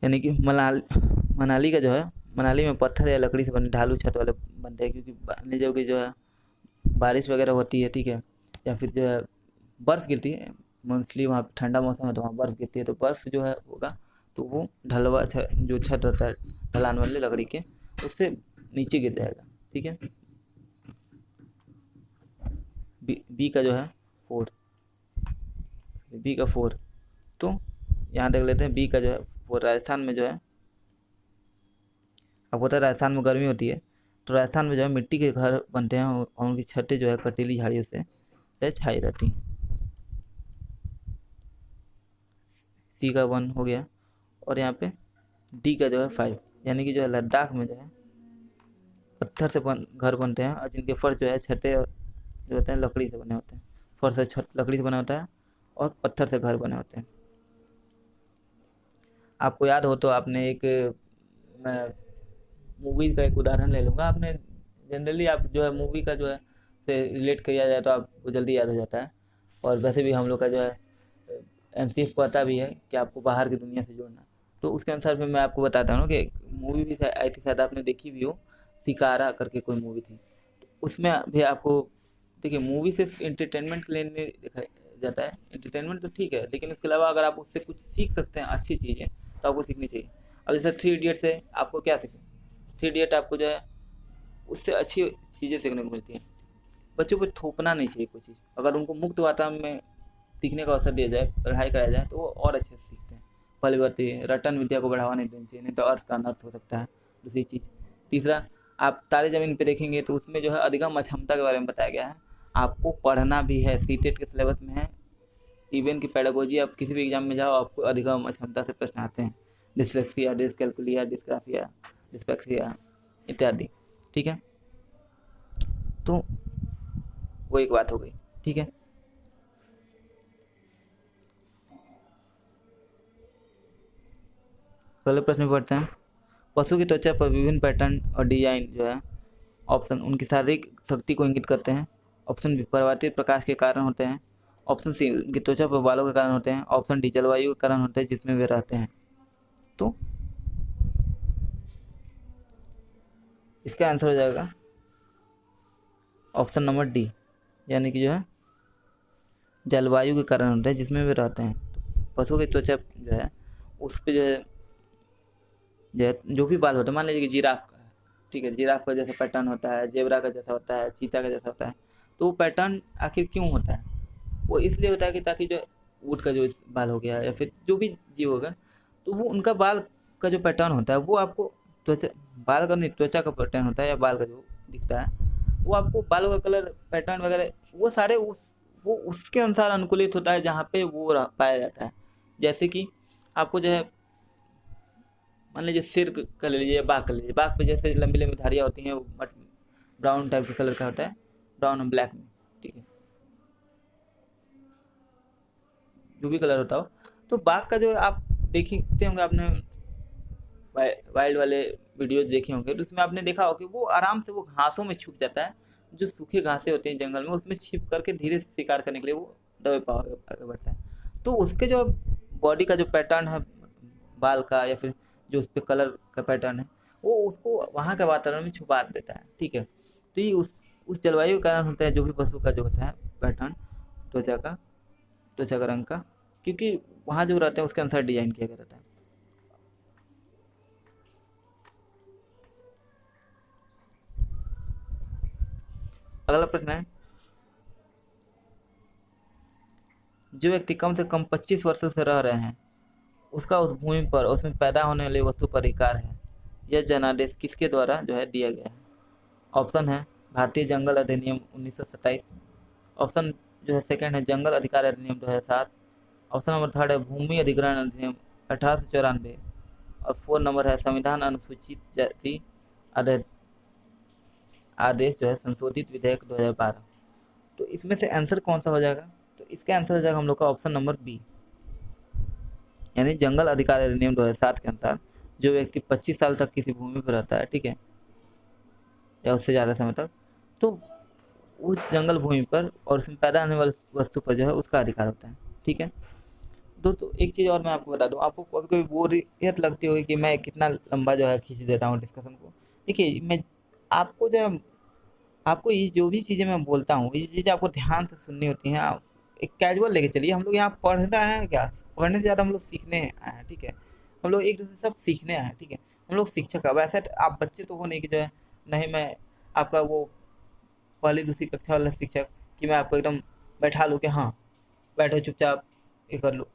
यानी कि मनाली का जो है, मनाली में पत्थर या लकड़ी से बने ढालू छत वाले बनते हैं, क्योंकि मान जो कि जो है बारिश वगैरह होती है। ठीक है, या फिर जो है बर्फ़ गिरती है, मोस्टली वहाँ ठंडा मौसम है तो वहाँ बर्फ़ गिरती है, तो बर्फ़ जो है होगा तो वो ढलवा जो छत रहता है ढलान वाले लकड़ी के, उससे नीचे गिर जाएगा। ठीक है, बी का जो है 4, बी का 4। तो यहाँ देख लेते हैं बी का जो है वो राजस्थान में जो है, अब होता है राजस्थान में गर्मी होती है, तो राजस्थान में जो है मिट्टी के घर बनते हैं और उनकी छतें जो है कटीली झाड़ियों से छाई रहती हैं। सी का 1 हो गया। और यहाँ पे डी का जो है 5, यानी कि जो है लद्दाख में जो है पत्थर से घर बनते हैं और जिनके फर्श जो है छतें जो होते हैं लकड़ी से बने होते हैं, फर्श से छत लकड़ी से बना होता है और पत्थर से घर बने होते हैं। आपको याद हो तो आपने एक, मैं मूवी का एक उदाहरण ले लूँगा, आपने जनरली आप जो है मूवी का जो है से रिलेट किया जाए तो आपको जल्दी याद हो जाता है। और वैसे भी हम लोग का जो है एमसीएफ को आता भी है कि आपको बाहर की दुनिया से जोड़ना, तो उसके अनुसार में मैं आपको बताता हूँ कि मूवी भी आई थी, शायद आपने देखी भी हो, शिकारा करके कोई मूवी थी, तो उसमें भी आपको देखिए मूवी सिर्फ इंटरटेनमेंट के लिए नहीं देखा जाता है, इंटरटेनमेंट तो ठीक है, लेकिन उसके अलावा अगर आप उससे कुछ सीख सकते हैं अच्छी चीज़ें तो आपको सीखनी चाहिए। अब जैसे 3 इडियट से आपको क्या सीखें, 3 इडियट आपको जो है उससे अच्छी चीज़ें सीखने को मिलती हैं। बच्चों को थोपना नहीं चाहिए कोई चीज़, अगर उनको मुक्त वातावरण में सीखने का अवसर दिया जाए, पढ़ाई कराया जाए, तो वो और अच्छे से सीखते हैं। पहली बात ये रटन विद्या को बढ़ावा नहीं देना चाहिए, नहीं तो अर्थ का अनर्थ हो सकता है। दूसरी चीज़, तीसरा, आप तारे ज़मीन पे देखेंगे तो उसमें जो है अधिगम अक्षमता के बारे में बताया गया है, आपको पढ़ना भी है, सीटेट के सिलेबस में है। इवन की पेडागोजी आप किसी भी एग्जाम में जाओ आपको अधिगम अक्षमता से प्रश्न आते हैं, डिसलेक्सिया, डिसकैलकुलिया, डिस्ग्राफिया, डिस्पेक्सिया इत्यादि। ठीक है, तो वो एक बात हो गई। ठीक है, पहले प्रश्न में पढ़ते हैं, पशु की त्वचा पर विभिन्न पैटर्न और डिजाइन जो है ऑप्शन उनकी शारीरिक शक्ति को इंगित करते हैं। ऑप्शन बी परावर्तित प्रकाश के कारण होते हैं। ऑप्शन सी उनकी त्वचा पर बालों के कारण होते हैं। ऑप्शन डी जलवायु के कारण होते हैं जिसमें वे रहते हैं। तो इसका आंसर हो जाएगा ऑप्शन नंबर डी, यानी कि जो है जलवायु के कारण होता है जिसमें वे रहते हैं। तो पशु की त्वचा जो है उस पर जो भी बाल होता है, मान लीजिए कि जिराफ का है, ठीक है, जिराफ का जैसा पैटर्न होता है, जेबरा का जैसा होता है, चीता का जैसा होता है, तो वो पैटर्न आखिर क्यों होता है? वो इसलिए होता है कि ताकि जो ऊँट का जो बाल हो गया या फिर जो भी जीव होगा, तो वो उनका बाल का जो पैटर्न होता है वो आपको त्वचा, बाल का नहीं, त्वचा का पैटर्न होता है या बाल का जो दिखता है वो आपको बालों का कलर पैटर्न वगैरह वो सारे वो उसके अनुसार अनुकूलित होता है जहाँ पे वो पाया जाता है। जैसे कि आपको जो है मान लीजिए सिर का ले लीजिए, बाघ का ले लीजिए, बाघ पे जैसे लंबी लंबी धारियाँ होती हैं, वो ब्राउन टाइप के कलर का होता है, ब्राउन और ब्लैक में, ठीक है, जो भी कलर होता हो। तो बाघ का जो आप देखते होंगे, आपने वाइल्ड वाले वीडियोज देखे होंगे, तो उसमें आपने देखा होगा कि वो आराम से वो घासों में छुप जाता है, जो सूखे घासें होती हैं जंगल में, उसमें छिप करके धीरे से शिकार करने के लिए वो दबे पाव आगे बढ़ता है। तो उसके जो बॉडी का जो पैटर्न है बाल का या फिर जो उस पर कलर का पैटर्न है, वो उसको वहाँ के वातावरण में छुपा देता है, ठीक है। तो ये उस जलवायु के कारण होता है, जो भी पशु का जो होता है पैटर्न त्वचा का रंग का, क्योंकि वहाँ जो रहते हैं उसके अनुसार डिजाइन किया गया रहता है। अगला प्रश्न है, जो व्यक्ति कम से कम 25 वर्षों से रह रहे हैं उसका उस भूमि पर उसमें पैदा होने वाली वस्तु पर अधिकार है। यह जनादेश किसके द्वारा जो है दिया गया है? ऑप्शन है भारतीय जंगल अधिनियम 1927। ऑप्शन जो है सेकंड है जंगल अधिकार अधिनियम 2007। ऑप्शन नंबर थर्ड है भूमि अधिग्रहण अधिनियम 1894। और 4 नंबर है संविधान अनुसूचित जाति आदेश जो है संशोधित विधेयक 2012। तो इसमें से आंसर कौन सा हो जाएगा? तो इसका आंसर हो जाएगा हम लोग का ऑप्शन नंबर बी, यानी जंगल अधिकार अधिनियम 2007 के अनुसार जो व्यक्ति 25 साल तक किसी भूमि पर रहता है, ठीक है, या उससे ज़्यादा समय तक, तो उस जंगल भूमि पर और उसमें पैदा होने वाली वस्तु पर जो है उसका अधिकार होता है, ठीक है। दोस्तों एक चीज़ और मैं आपको बता दूं, आपको कभी कभी बोरियत लगती होगी कि मैं कितना लंबा जो है खींच दे रहा हूँ डिस्कशन को। देखिए मैं आपको जो है आपको ये जो भी चीज़ें मैं बोलता हूँ ये चीज़ें आपको ध्यान से सुननी होती हैं। आप एक कैजुअल लेके चलिए, हम लोग यहाँ पढ़ रहे हैं क्या? पढ़ने से ज़्यादा हम लोग सीखने आए हैं, ठीक है। हम लोग एक दूसरे से सब सीखने आए हैं, ठीक है। हम लोग शिक्षक, अब ऐसा आप बच्चे तो हो नहीं कि जो है नहीं मैं आपका वो पहली दूसरी कक्षा वाला शिक्षक कि मैं आपको एकदम बैठा लूँ कि हाँ बैठो चुपचाप ये कर लो।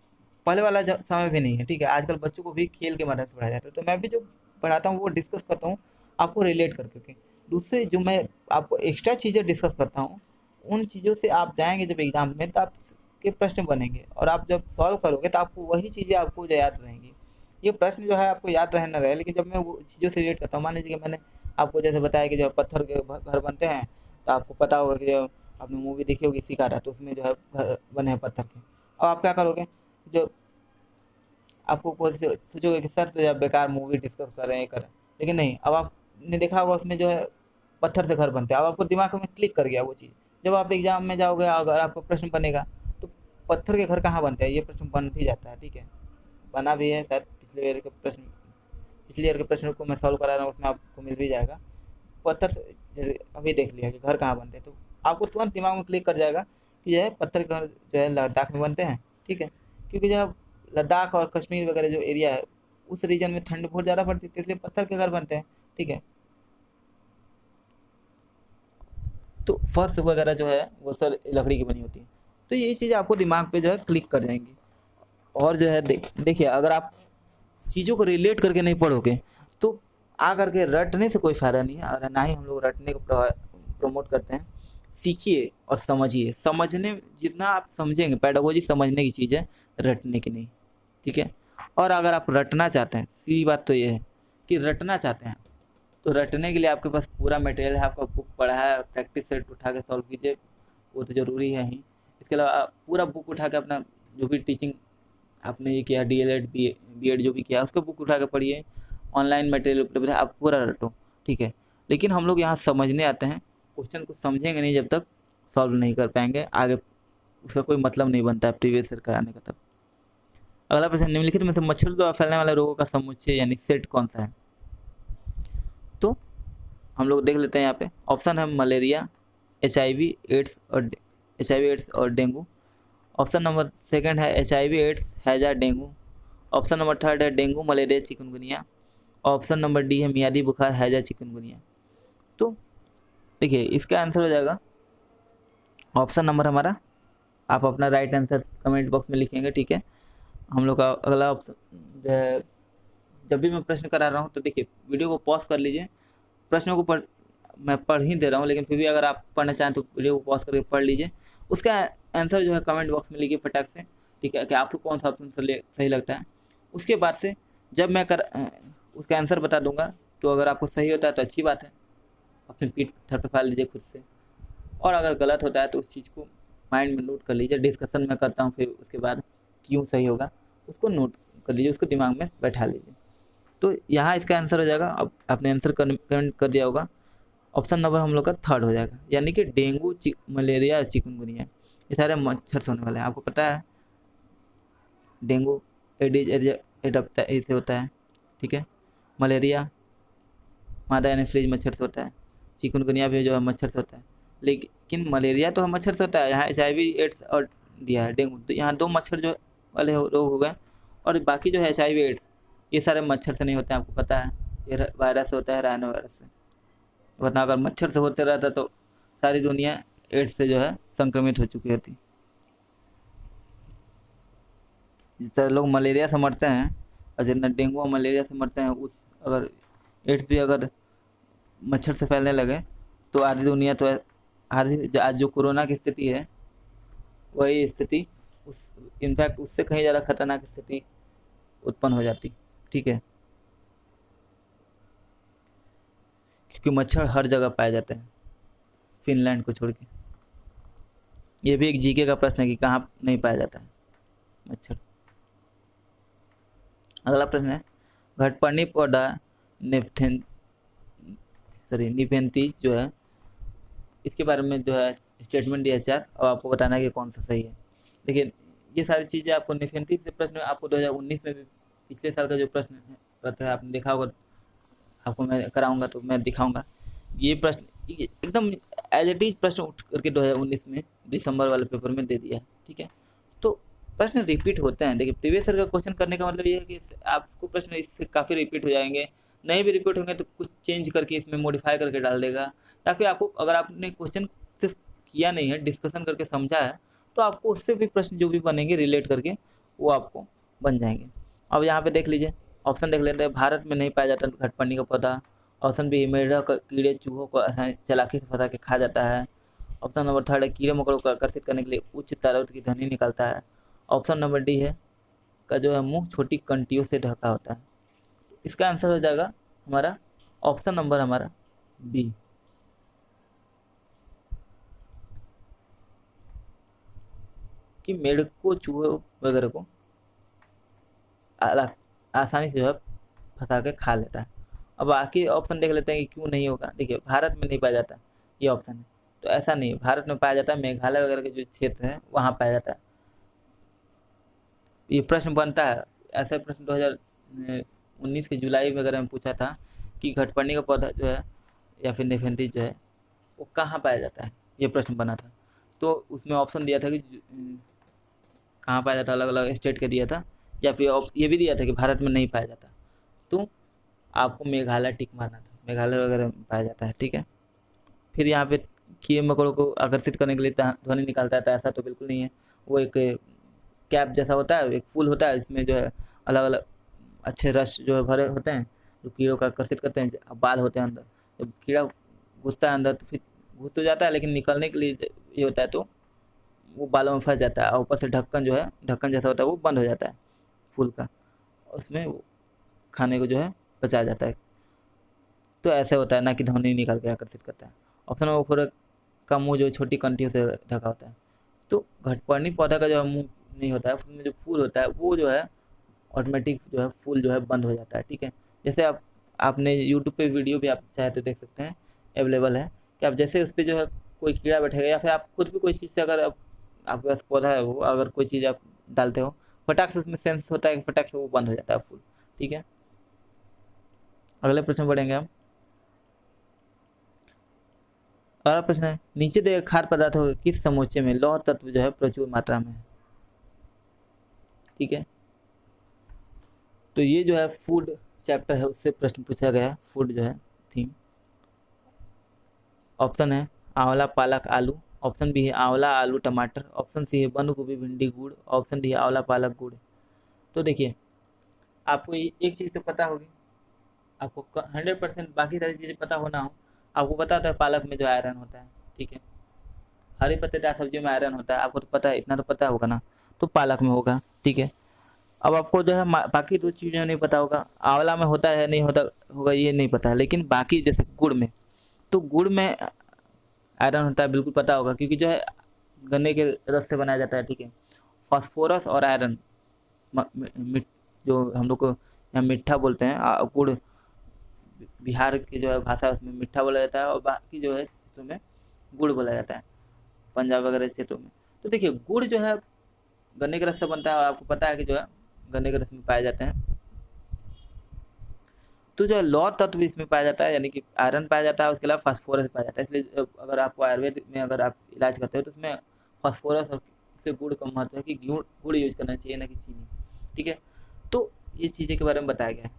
पहले वाला समय भी नहीं है, ठीक है। आजकल बच्चों को भी खेल के माध्यम से पढ़ाया जाता है, तो मैं भी जो पढ़ाता हूँ वो डिस्कस करता हूँ आपको रिलेट कर करके। दूसरे जो मैं आपको एक्स्ट्रा चीज़ें डिस्कस करता हूँ उन चीज़ों से आप जाएंगे जब एग्जाम में तो आपके प्रश्न बनेंगे और आप जब सॉल्व करोगे तो आपको वही चीज़ें आपको जो याद रहेंगी। ये प्रश्न जो है आपको याद रहे ना रहे, लेकिन जब मैं वो चीज़ों से रिलेट करता हूँ, मान लीजिए कि मैंने आपको जैसे बताया कि जब पत्थर के घर बनते हैं, तो आपको पता होगा कि जब आपने मूवी देखी होगी शिकारा, तो उसमें जो है घर बने हैं पत्थर के। अब आप क्या करोगे, जो आपको सोचोगे कि सर तो जब बेकार मूवी डिस्कस कर रहे हैं करें, लेकिन नहीं, अब आपने देखा होगा उसमें जो है पत्थर से घर बनते हैं। अब आपको दिमाग में क्लिक कर गया वो चीज़। जब आप एग्जाम में जाओगे अगर आपको प्रश्न बनेगा तो पत्थर के घर कहाँ बनते हैं ये प्रश्न बन भी जाता है, ठीक है। बना भी है शायद पिछले ईयर के प्रश्न को मैं सॉल्व करा रहा हूँ, उसमें आपको मिल भी जाएगा। पत्थर से जैसे अभी देख लिया कि घर कहाँ बनते हैं, तो आपको तुरंत दिमाग में क्लिक कर जाएगा कि जो है पत्थर के घर जो है लद्दाख में बनते हैं, ठीक है। क्योंकि जब लद्दाख और कश्मीर वगैरह जो एरिया है उस रीजन में ठंड बहुत ज़्यादा पड़ती है, इसलिए पत्थर के घर बनते हैं, ठीक है। तो फर्श वगैरह जो है वो सर लकड़ी की बनी होती है। तो ये चीज़ आपको दिमाग पे जो है क्लिक कर जाएंगी। और जो है देखिए अगर आप चीज़ों को रिलेट करके नहीं पढ़ोगे तो आ करके रटने से कोई फ़ायदा नहीं है, और ना ही हम लोग रटने को प्रमोट करते हैं। सीखिए और समझिए, समझने जितना आप समझेंगे, पेडागोजी समझने की चीज़ है, रटने की नहीं, ठीक है। और अगर आप रटना चाहते हैं, सीधी बात तो ये है कि रटना चाहते हैं तो रटने के लिए आपके पास पूरा मटेरियल है, आपका बुक पढ़ा है, प्रैक्टिस सेट उठा के सॉल्व कीजिए, वो तो ज़रूरी है ही। इसके अलावा आप पूरा बुक उठा के अपना जो भी टीचिंग आपने ये किया DLED B.Ed जो भी किया उसका बुक उठा के पढ़िए, ऑनलाइन मटेरियल उपलब्ध है, आप पूरा रटो, ठीक है। लेकिन हम लोग यहाँ समझने आते हैं, क्वेश्चन को समझेंगे नहीं जब तक सॉल्व नहीं कर पाएंगे, आगे उसका कोई मतलब नहीं बनता है प्रीवियस ईयर कराने का। तब अगला प्रश्न, निम्नलिखित में से मच्छर द्वारा फैलने वाले रोगों का समुच्चय यानी सेट कौन सा है? तो हम लोग देख लेते हैं यहाँ पे। ऑप्शन है मलेरिया, HIV एड्स और डेंगू। ऑप्शन नंबर सेकंड है HIV एड्स हैजा डेंगू। ऑप्शन नंबर थर्ड है dengue malaria chikungunya. Option number D है मियादी बुखार हैजा चिकनगुनिया। तो देखिए इसका आंसर हो जाएगा ऑप्शन नंबर हमारा। आप अपना राइट आंसर कमेंट बॉक्स में लिखेंगे, ठीक है। हम लोग का अगला ऑप्शन जो है, जब भी मैं प्रश्न करा रहा हूँ तो देखिए वीडियो को पॉज कर लीजिए, प्रश्नों को मैं पढ़ ही दे रहा हूँ, लेकिन फिर भी अगर आप पढ़ना चाहें तो वीडियो को पॉज करके पढ़ लीजिए। उसका आंसर जो है कमेंट बॉक्स में लिखिए फटाक से, ठीक है, कि आपको कौन सा ऑप्शन सही लगता है। उसके बाद से जब मैं उसका आंसर बता दूंगा, तो अगर आपको सही होता है तो अच्छी बात है, अपनी पीठ पत्थर पर फाड़ लीजिए खुद से, और अगर गलत होता है तो उस चीज़ को माइंड में नोट कर लीजिए। डिस्कशन में करता हूँ, फिर उसके बाद क्यों सही होगा उसको नोट कर लीजिए, उसको दिमाग में बैठा लीजिए। तो यहाँ इसका आंसर हो जाएगा, अब आपने आंसर कमेंट कर दिया होगा, ऑप्शन नंबर हम लोग का थर्ड हो जाएगा, यानी कि डेंगू मलेरिया और चिकनगुनिया ये सारे मच्छर से होने वाले हैं। आपको पता है डेंगू एडिज ऐसे होता है, ठीक है। मलेरिया मादा एनाफिलीज मच्छर से होता है। चिकनगुनिया भी जो है मच्छर से होता है, लेकिन मलेरिया तो मच्छर से होता है, यहाँ HIV एड्स और दिया है डेंगू, तो यहाँ दो मच्छर जो वाले रोग हो गए, और बाकी जो है HIV एड्स ये सारे मच्छर से नहीं होते हैं। आपको पता है ये वायरस से होता है, राइनो वायरस से, वरना अगर मच्छर से होते रहता तो सारी दुनिया एड्स से जो है संक्रमित हो चुकी होती। जिस तरह लोग मलेरिया से मरते हैं और जितना डेंगू और मलेरिया से मरते हैं, उस अगर एड्स भी अगर मच्छर से फैलने लगे तो आधी दुनिया तो आधी आज जो कोरोना की स्थिति है वही स्थिति उस इनफैक्ट उससे कहीं ज़्यादा खतरनाक स्थिति उत्पन्न हो जाती, ठीक है, क्योंकि मच्छर हर जगह पाए जाते हैं फिनलैंड को छोड़ के। ये भी एक जीके का प्रश्न है कि कहाँ नहीं पाया जाता है मच्छर। अगला प्रश्न है, घटपर्णी पौधा निफेंथीज जो है, इसके बारे में जो है स्टेटमेंट दिया 4, और आपको बताना है कि कौन सा सही है। देखिए ये सारी चीज़ें आपको निफेंथीज से प्रश्न आपको 2019 में भी पिछले साल का जो प्रश्न रहता है आपने देखा होगा, आपको मैं कराऊंगा तो मैं दिखाऊंगा। ये प्रश्न एकदम एज इट इज प्रश्न उठ करके 2019 में दिसंबर वाले पेपर में दे दिया है, ठीक है। तो प्रश्न रिपीट होते हैं। देखिए प्रीवियस ईयर का क्वेश्चन करने का मतलब ये है कि आपको प्रश्न इससे काफ़ी रिपीट हो जाएंगे, नहीं भी रिपीट होंगे तो कुछ चेंज करके इसमें मॉडिफाई करके डाल देगा, या फिर आपको अगर आपने क्वेश्चन सिर्फ किया नहीं है, डिस्कशन करके समझा है, तो आपको उससे भी प्रश्न जो भी बनेंगे रिलेट करके वो आपको बन जाएंगे। अब यहाँ पे देख लीजिए, ऑप्शन देख लेते हैं। भारत में नहीं पाया जाता घटपर्णी का पौधा। ऑप्शन बी, मेढक कीड़े चूहों को चालाकी से फंसा के खा जाता है। ऑप्शन नंबर थर्ड है, कीड़े मकोड़ों को आकर्षित करने के लिए उच्च तरंग की ध्वनि निकालता है। ऑप्शन नंबर डी है का जो है मुंह छोटी कंटियों से ढका होता है। इसका आंसर हो जाएगा हमारा ऑप्शन नंबर हमारा बी। कि मेढकों चूहों वगैरह को आसानी से जो है फंसा के खा लेता है। अब बाकी ऑप्शन देख लेते हैं कि क्यों नहीं होगा। देखिए भारत में नहीं पाया जाता ये ऑप्शन है, तो ऐसा नहीं, भारत में पाया जाता है, मेघालय वगैरह के जो क्षेत्र हैं वहाँ पाया जाता है। ये प्रश्न बनता है, ऐसा प्रश्न 2019 के जुलाई वगैरह में पूछा था कि घटपर्णी का पौधा जो है या फिर निफेंथीज जो है वो कहाँ पाया जाता है, ये प्रश्न बना था। तो उसमें ऑप्शन दिया था कि कहाँ पाया जाता, अलग अलग स्टेट के दिया था, या फिर ये भी दिया था कि भारत में नहीं पाया जाता। तो आपको मेघालय टिक मारना था, मेघालय वगैरह में पाया जाता है, ठीक है। फिर यहाँ पे कीड़े मकोड़ों को आकर्षित करने के लिए ध्वनि निकालता है, तो ऐसा तो बिल्कुल नहीं है। वो एक कैप जैसा होता है, एक फूल होता है, इसमें जो है अलग अलग अच्छे रस जो है भरे होते हैं जो कीड़ों को आकर्षित करते हैं। बाल होते हैं अंदर, जब कीड़ा घुसता है अंदर तो फिर घुस तो जाता है, लेकिन निकलने के लिए ये होता है तो वो बालों में फंस जाता है, और ऊपर से ढक्कन जो है ढक्कन जैसा होता है वो बंद हो जाता है फूल का, उसमें खाने को जो है बचा जाता है। तो ऐसे होता है, ना कि ध्वनि निकाल के आकर्षित करता है। ऑप्शन नंबर 4 का मुँह जो छोटी कंटियों से ढका होता है। तो घटपर्णी पौधा का जो मुँह नहीं होता है, उसमें जो फूल होता है वो जो है ऑटोमेटिक जो है फूल जो है बंद हो जाता है, ठीक है। जैसे आपने यूट्यूब पे वीडियो भी आप चाहे तो देख सकते हैं, अवेलेबल है, कि आप जैसे उस पर जो है कोई कीड़ा बैठेगा, या फिर आप खुद भी कोई चीज़ से अगर आपके पास पौधा है, वो अगर कोई चीज़ आप डालते हो, फटाक से उसमें सेंस होता है कि फटाक से वो बंद हो जाता है फूल। ठीक है, अगले प्रश्न बढ़ेंगे हम। अगला प्रश्न है, नीचे दिए खाद्य पदार्थों के किस समूचे में लौह तत्व जो है प्रचुर मात्रा में है। ठीक है, तो ये जो है फूड चैप्टर है उससे प्रश्न पूछा गया है, फूड जो है थीम। ऑप्शन है आंवला पालक आलू, ऑप्शन बी है आंवला आलू टमाटर, ऑप्शन सी है बंद गोभी भिंडी गुड़, ऑप्शन डी है आंवला पालक गुड़। तो देखिए, आपको एक चीज़ तो पता होगी, आपको 100% बाकी सारी चीज़ें पता होना हो। आपको पता होता है पालक में जो आयरन होता है, ठीक है, हरी पत्तेदार सब्जियों में आयरन होता है, आपको तो पता है, इतना तो पता होगा ना, तो पालक में होगा। ठीक है, अब आपको जो है बाकी दो चीज़ें नहीं पता होगा, आंवला में होता है नहीं होता होगा ये नहीं पता है, लेकिन बाकी जैसे गुड़ में, तो गुड़ में आयरन होता है बिल्कुल पता होगा, क्योंकि जो है गन्ने के रस से बनाया जाता है। ठीक है, फास्फोरस और आयरन जो हम लोग को यहाँ मीठा बोलते हैं, गुड़ बिहार की जो है भाषा उसमें मीठा बोला जाता है, और बाकी जो है क्षेत्रों में गुड़ बोला जाता है, पंजाब वगैरह क्षेत्रों में। तो देखिए, गुड़ जो है गन्ने के रस से बनता है, और आपको पता है कि जो है गन्ने के रस में पाए जाते हैं। तो जो है लौह तत्व इसमें पाया जाता है, यानी कि आयरन पाया जाता है, उसके अलावा फास्फोरस पाया जाता है। इसलिए अगर आपको आयुर्वेद में अगर आप इलाज करते हो तो उसमें फास्फोरस और इसलिए गुड़ का महत्व है कि गुड़ यूज करना चाहिए, ना कि चीनी। ठीक है, तो ये चीज़ें के बारे में बताया गया है,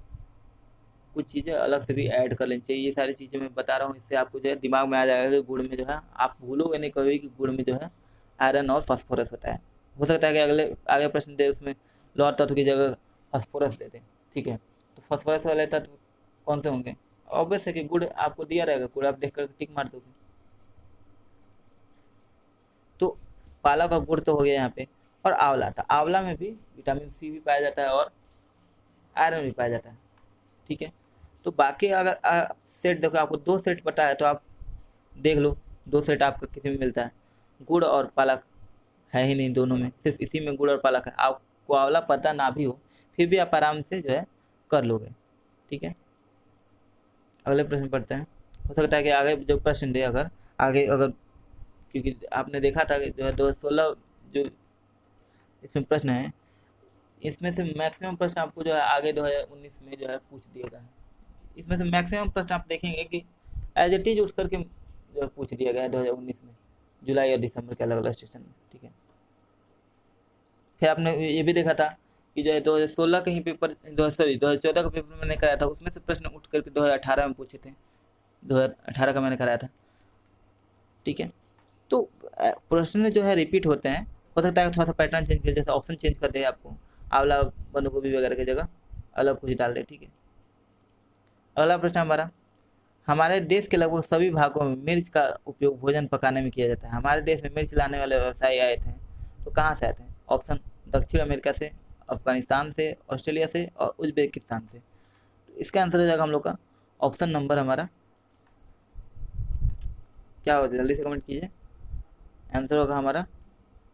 कुछ चीज़ें अलग से भी ऐड कर लेनी चाहिए। ये सारी चीज़ें मैं बता रहा हूँ, इससे आपको जो है दिमाग में आ जाएगा कि गुड़ में जो है, आप भूलोगे नहीं कभी कि गुड़ में जो है आयरन और फास्फोरस होता है। हो सकता है कि आगे प्रश्न दे उसमें लौह तत्व की जगह फास्फोरस दे दें। ठीक है, तो फास्फोरस वाले तत्व कौन से होंगे? ऑब्वियस है कि गुड़ आपको दिया रहेगा, गुड़ आप देख कर टिक मार दोगे। तो पालक और गुड़ तो हो गया यहाँ पे, और आंवला था, आंवला में भी विटामिन सी भी पाया जाता है और आयरन भी पाया जाता है। ठीक है, तो बाकी अगर सेट देखो, आपको 2 सेट पता है तो आप देख लो, 2 सेट आपका किसी में मिलता है, गुड़ और पालक है ही नहीं दोनों में, सिर्फ इसी में गुड़ और पालक है। आपको आंवला पता ना भी हो फिर भी आप आराम से जो है कर लोगे। ठीक है, अगले प्रश्न पढ़ते हैं। हो सकता है कि आगे जो प्रश्न दे, अगर आगे अगर, क्योंकि आपने देखा था कि जो है 2016 जो इसमें प्रश्न है, इसमें से मैक्सिमम प्रश्न आपको जो है आगे 2019 में जो है पूछ दिया गया है। इसमें से मैक्सिमम प्रश्न आप देखेंगे कि एज इट इज उठ करके जो है पूछ दिया गया है 2019 में, जुलाई और दिसंबर के अलग अलग सेशन में। ठीक है, फिर आपने ये भी देखा था कि जो है 2016 का ही पेपर, 2014 का पेपर मैंने कराया था, उसमें से प्रश्न उठ करके 2018 में पूछे थे, 2018 का मैंने कराया था। ठीक है, तो प्रश्न जो है रिपीट होते हैं, हो सकता है थोड़ा सा पैटर्न चेंज कर, जैसे ऑप्शन चेंज कर दे, आपको आंवला बंद गोभी वगैरह की जगह अलग कुछ डाल दे। ठीक है, अगला प्रश्न हमारे देश के लगभग सभी भागों में मिर्च का उपयोग भोजन पकाने में किया जाता है। हमारे देश में मिर्च लाने वाले व्यवसायी आए थे, तो कहाँ से आए थे? ऑप्शन दक्षिण अमेरिका से, अफगानिस्तान से, ऑस्ट्रेलिया से और उज्बेकिस्तान से। तो इसका आंसर हो जाएगा हम लोग का ऑप्शन नंबर, हमारा क्या हो, जल्दी से कमेंट कीजिए। आंसर होगा हमारा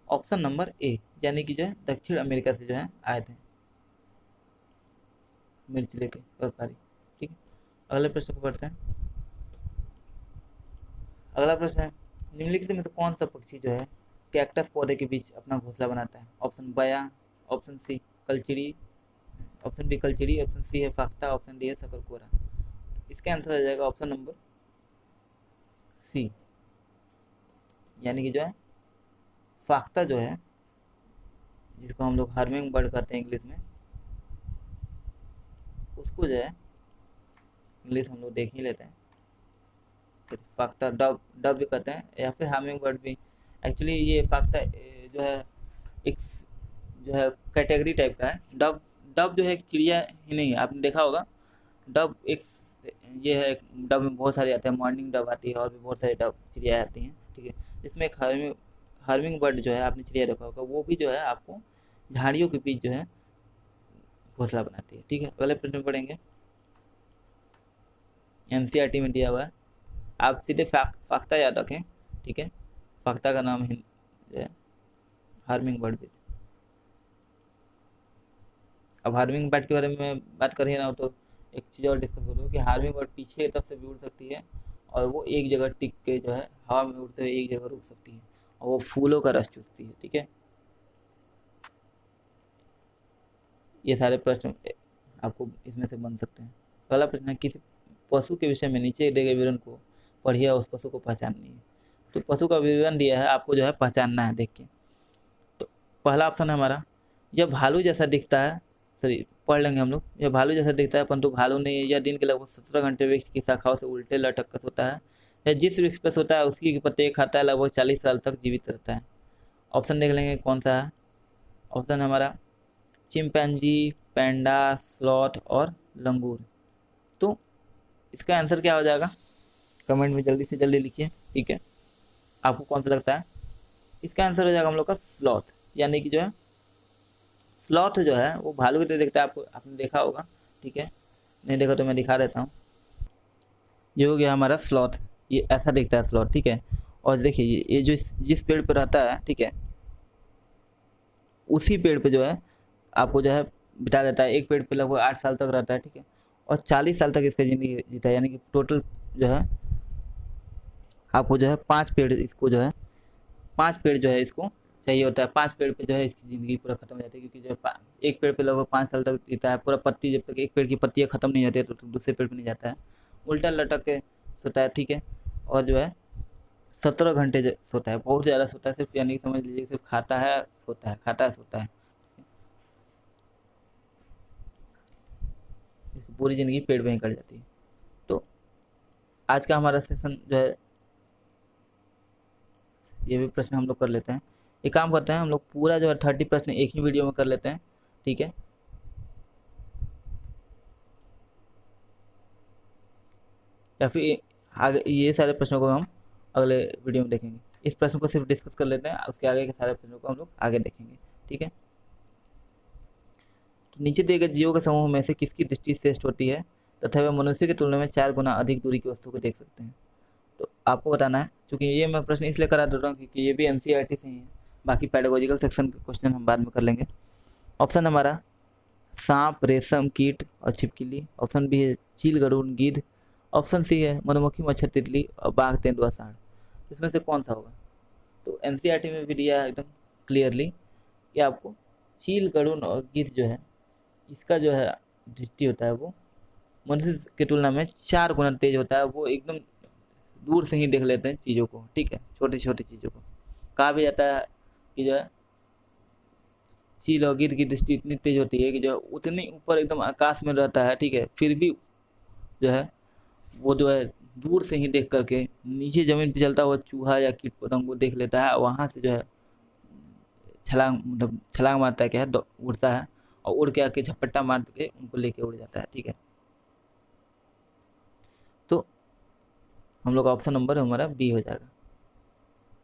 ऑप्शन नंबर ए, यानी कि जो है दक्षिण अमेरिका से जो है आए थे मिर्च लेके व्यापारी। ठीक है, अगले प्रश्न को पढ़ते हैं। अगला प्रश्न है, निम्नलिखित में से कौन सा पक्षी जो है कैक्टस पौधे के बीच अपना घोंसला बनाता है? ऑप्शन बया, ऑप्शन सी कलचिड़ी, ऑप्शन बी कलचिड़ी, ऑप्शन सी है फाख्ता, ऑप्शन डी है शकरकोरा। इसका आंसर आ जाएगा ऑप्शन नंबर सी, यानी कि जो है फाख्ता जो है, जिसको हम लोग हर्मिंग बर्ड कहते हैं इंग्लिश में, उसको जो है इंग्लिश हम लोग देख ही लेते हैं, फिर फाख्ता डब डब भी कहते हैं, या फिर हर्मिंग बर्ड भी। एक्चुअली ये फाख्ता जो है एक जो है कैटेगरी टाइप का है। डब डब जो है एक चिड़िया ही नहीं है, आपने देखा होगा, डब एक ये है, डब में बहुत सारी आते हैं, मॉर्निंग डब आती है और भी बहुत सारी डब चिड़िया आती हैं। ठीक है, इसमें एक हर्मिंग बर्ड जो है आपने चिड़िया देखा होगा, वो भी जो है आपको झाड़ियों के बीच जो है घोंसला बनाती है। ठीक है, अगले प्रश्न पढ़ेंगे, एनसीईआरटी में दिया हुआ है, आप सीधे फाख्ता याद रखें। ठीक है, फाख्ता का नाम जो है हार्मिंग बर्ड भी। अब हार्मिंग बर्ड के बारे में बात कर ही ना हो तो एक चीज़ और डिस्कस करूँ कि हार्मिंग बर्ड पीछे की तरफ से भी उड़ सकती है और वो एक जगह टिक के जो है हवा में उड़ते हुए एक जगह रुक सकती है और वो फूलों का रस चूसती है। ठीक है, ये सारे प्रश्न आपको इसमें से बन सकते हैं। पहला प्रश्न है, किसी पशु के विषय में नीचे दिए गए विवरण को पढ़िए और उस पशु को पहचानिए। तो पशु का विवरण दिया है, आपको जो है पहचानना है देख के। तो पहला ऑप्शन है हमारा, यह भालू जैसा दिखता है, सॉरी पढ़ लेंगे हम लोग, यह भालू जैसा दिखता है परंतु भालू नहीं है। यह दिन के लगभग 17 घंटे वृक्ष की शाखाओं से उल्टे लटक कर सोता है। यह जिस वृक्ष पर सोता है उसकी पत्ते खाता है, लगभग 40 साल तक जीवित रहता है। ऑप्शन देख लेंगे कौन सा है। ऑप्शन है हमारा चिंपैंजी, पैंडा, स्लॉथ और लंगूर। तो इसका आंसर क्या हो जाएगा, कमेंट में जल्दी से जल्दी लिखिए। ठीक है, आपको कौन सा लगता है। इसका आंसर हो जाएगा हम लोग का स्लॉथ, यानी कि जो है स्लॉथ जो है वो भालू की तरह दिखता है, आपको आपने देखा होगा। ठीक है, नहीं देखा तो मैं दिखा देता हूँ। ये हो गया हमारा स्लॉथ, ये ऐसा दिखता है स्लॉथ। ठीक है, और देखिए ये जो जिस पेड़ पर रहता है, ठीक है, उसी पेड़ पे जो है आपको जो है बिता देता है। एक पेड़ पे लगभग 8 साल तक रहता है। ठीक है, और 40 साल तक इसका ज़िंदगी जीता है, यानी कि टोटल जो है आपको जो है 5 पेड़ इसको जो है 5 पेड़ जो है इसको चाहिए होता है। 5 पेड़ पे जो है इसकी ज़िंदगी पूरा खत्म हो जाती है, क्योंकि जो एक पेड़ पे लगभग 5 साल तक जीता है। पूरा पत्ती जब तक एक पेड़ की पत्तियाँ खत्म नहीं होती है तो दूसरे पेड़ पे नहीं जाता है, उल्टा लटक के सोता है। ठीक है, और जो है 17 घंटे सोता है, बहुत ज़्यादा सोता है। सिर्फ यानी कि समझ लीजिए सिर्फ खाता है सोता है, खाता है सोता है। इसकी पूरी ज़िंदगी पेड़ पे ही कट जाती है। तो आज का हमारा सेशन जो है ये भी प्रश्न हम लोग कर लेते हैं। एक काम करते हैं, हम लोग पूरा जो है 30 प्रश्न एक ही वीडियो में कर लेते हैं। ठीक है, या फिर आगे ये सारे प्रश्नों को हम अगले वीडियो में देखेंगे। इस प्रश्न को सिर्फ डिस्कस कर लेते हैं, उसके आगे के सारे प्रश्नों को हम लोग आगे देखेंगे। ठीक है, तो नीचे दिए गए जीवों के समूह में से किसकी दृष्टि श्रेष्ठ होती है तथा वह मनुष्य की तुलना में 4 गुना अधिक दूरी की वस्तु को देख सकते हैं। तो आपको बताना है, क्योंकि ये मैं प्रश्न इसलिए करा दे रहा हूँ क्योंकि ये भी एनसीईआरटी से ही है। बाकी पेडागोजिकल सेक्शन के क्वेश्चन हम बाद में कर लेंगे। ऑप्शन हमारा सांप, रेशम कीट और छिपकली। ऑप्शन बी है चील, गरुड़, गिद्ध। ऑप्शन सी है मधुमक्खी, मच्छर, तितली और बाघ, तेंदुआ, सांड। इसमें से कौन सा होगा। तो एनसीईआरटी में भी दिया है एकदम क्लियरली कि आपको चील, गरुड़ और गिद्ध जो है इसका जो है दृष्टि होता है वो मनुष्य की तुलना में 4 गुना तेज होता है। वो एकदम दूर से ही देख लेते हैं चीज़ों को। ठीक है, छोटी छोटी चीज़ों को। कहा भी जाता है कि जो है चील और गिद्ध की दृष्टि इतनी तेज होती है कि जो उतनी ऊपर एकदम आकाश में रहता है। ठीक है, फिर भी जो है वो जो है दूर से ही देख करके नीचे ज़मीन पे चलता हुआ चूहा या कीट पतंग को देख लेता है, वहाँ से जो है छलांग मतलब छलांग मारता है, क्या है उड़ता है और उड़ के आके झपट्टा मार के उनको लेके उड़ जाता है। ठीक है, तो हम लोग का ऑप्शन नंबर हमारा बी हो जाएगा।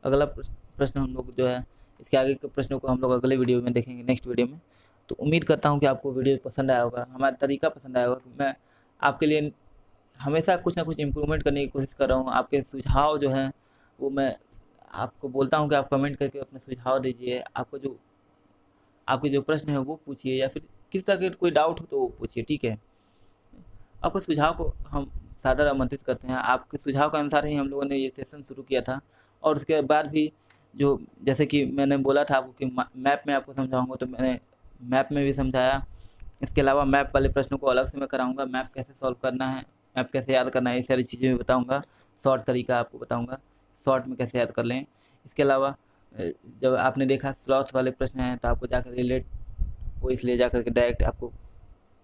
अगला प्रश्न हम लोग जो है इसके आगे के प्रश्नों को हम लोग अगले वीडियो में देखेंगे, नेक्स्ट वीडियो में। तो उम्मीद करता हूँ कि आपको वीडियो पसंद आया होगा, हमारा तरीका पसंद आया होगा। मैं आपके लिए हमेशा कुछ ना कुछ इम्प्रूवमेंट करने की कोशिश कर रहा हूँ। आपके सुझाव जो हैं वो मैं आपको बोलता हूँ कि आप कमेंट करके अपने सुझाव दीजिए। आपके जो प्रश्न है वो पूछिए, या फिर किस तरह के कोई डाउट हो तो वो पूछिए। ठीक है, आपके सुझाव को हम सादर आमंत्रित करते हैं। आपके सुझाव के अनुसार ही हम लोगों ने ये सेशन शुरू किया था, और उसके बाद भी जो जैसे कि मैंने बोला था आपको कि मैप में आपको समझाऊंगा, तो मैंने मैप में भी समझाया। इसके अलावा मैप वाले प्रश्नों को अलग से मैं कराऊंगा। मैप कैसे सॉल्व करना है, मैप कैसे याद करना है, ये सारी चीज़ें भी बताऊँगा। शॉर्ट तरीका आपको बताऊँगा, शॉर्ट में कैसे याद कर लें। इसके अलावा जब आपने देखा स्लॉथ वाले प्रश्न हैं तो आपको जाकर रिलेट वो इसलिए जा करके डायरेक्ट आपको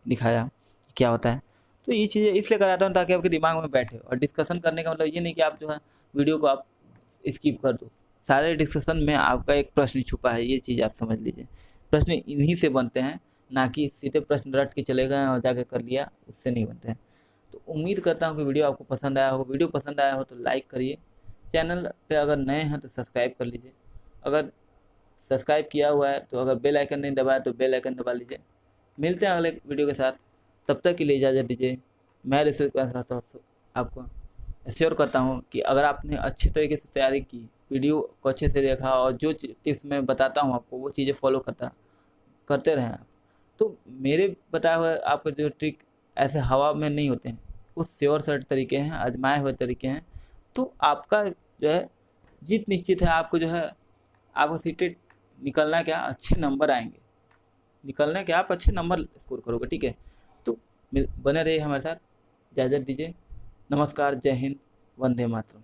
दिखाया कि क्या होता है। तो ये चीज़ें इसलिए कराता हूँ ताकि आपके दिमाग में बैठे। और डिस्कशन करने का मतलब ये नहीं कि आप जो है वीडियो को आप स्किप कर दो। सारे डिस्कशन में आपका एक प्रश्न छुपा है, ये चीज़ आप समझ लीजिए। प्रश्न इन्हीं से बनते हैं, ना कि सीधे प्रश्न रट के चले गए और जाके कर लिया, उससे नहीं बनते हैं। तो उम्मीद करता हूँ कि वीडियो आपको पसंद आया हो। वीडियो पसंद आया हो तो लाइक करिए, चैनल पे अगर नए हैं तो सब्सक्राइब कर लीजिए। अगर सब्सक्राइब किया हुआ है तो अगर बेल आइकन नहीं दबाया तो बेल आइकन दबा लीजिए। मिलते हैं अगले वीडियो के साथ, तब तक के लिए इजाज़त दीजिए। मैं आपको एश्योर करता हूँ कि अगर आपने अच्छे तरीके से तैयारी की, वीडियो को अच्छे से देखा और जो टिप्स मैं बताता हूँ आपको वो चीज़ें फॉलो करते रहें आप, तो मेरे बताए हुए आपके जो ट्रिक ऐसे हवा में नहीं होते हैं, कुछ श्योर सर्ट तरीके हैं, आजमाए हुए तरीके हैं तो आपका जो है जीत निश्चित है। आपको जो है आपका सीटेट निकलना क्या, अच्छे नंबर आएंगे, निकलने के आप अच्छे नंबर स्कोर करोगे, ठीक है। तो बने रहिए हमारे साथ, इजाज़त दीजिए, नमस्कार, जय हिंद, वंदे मातरम।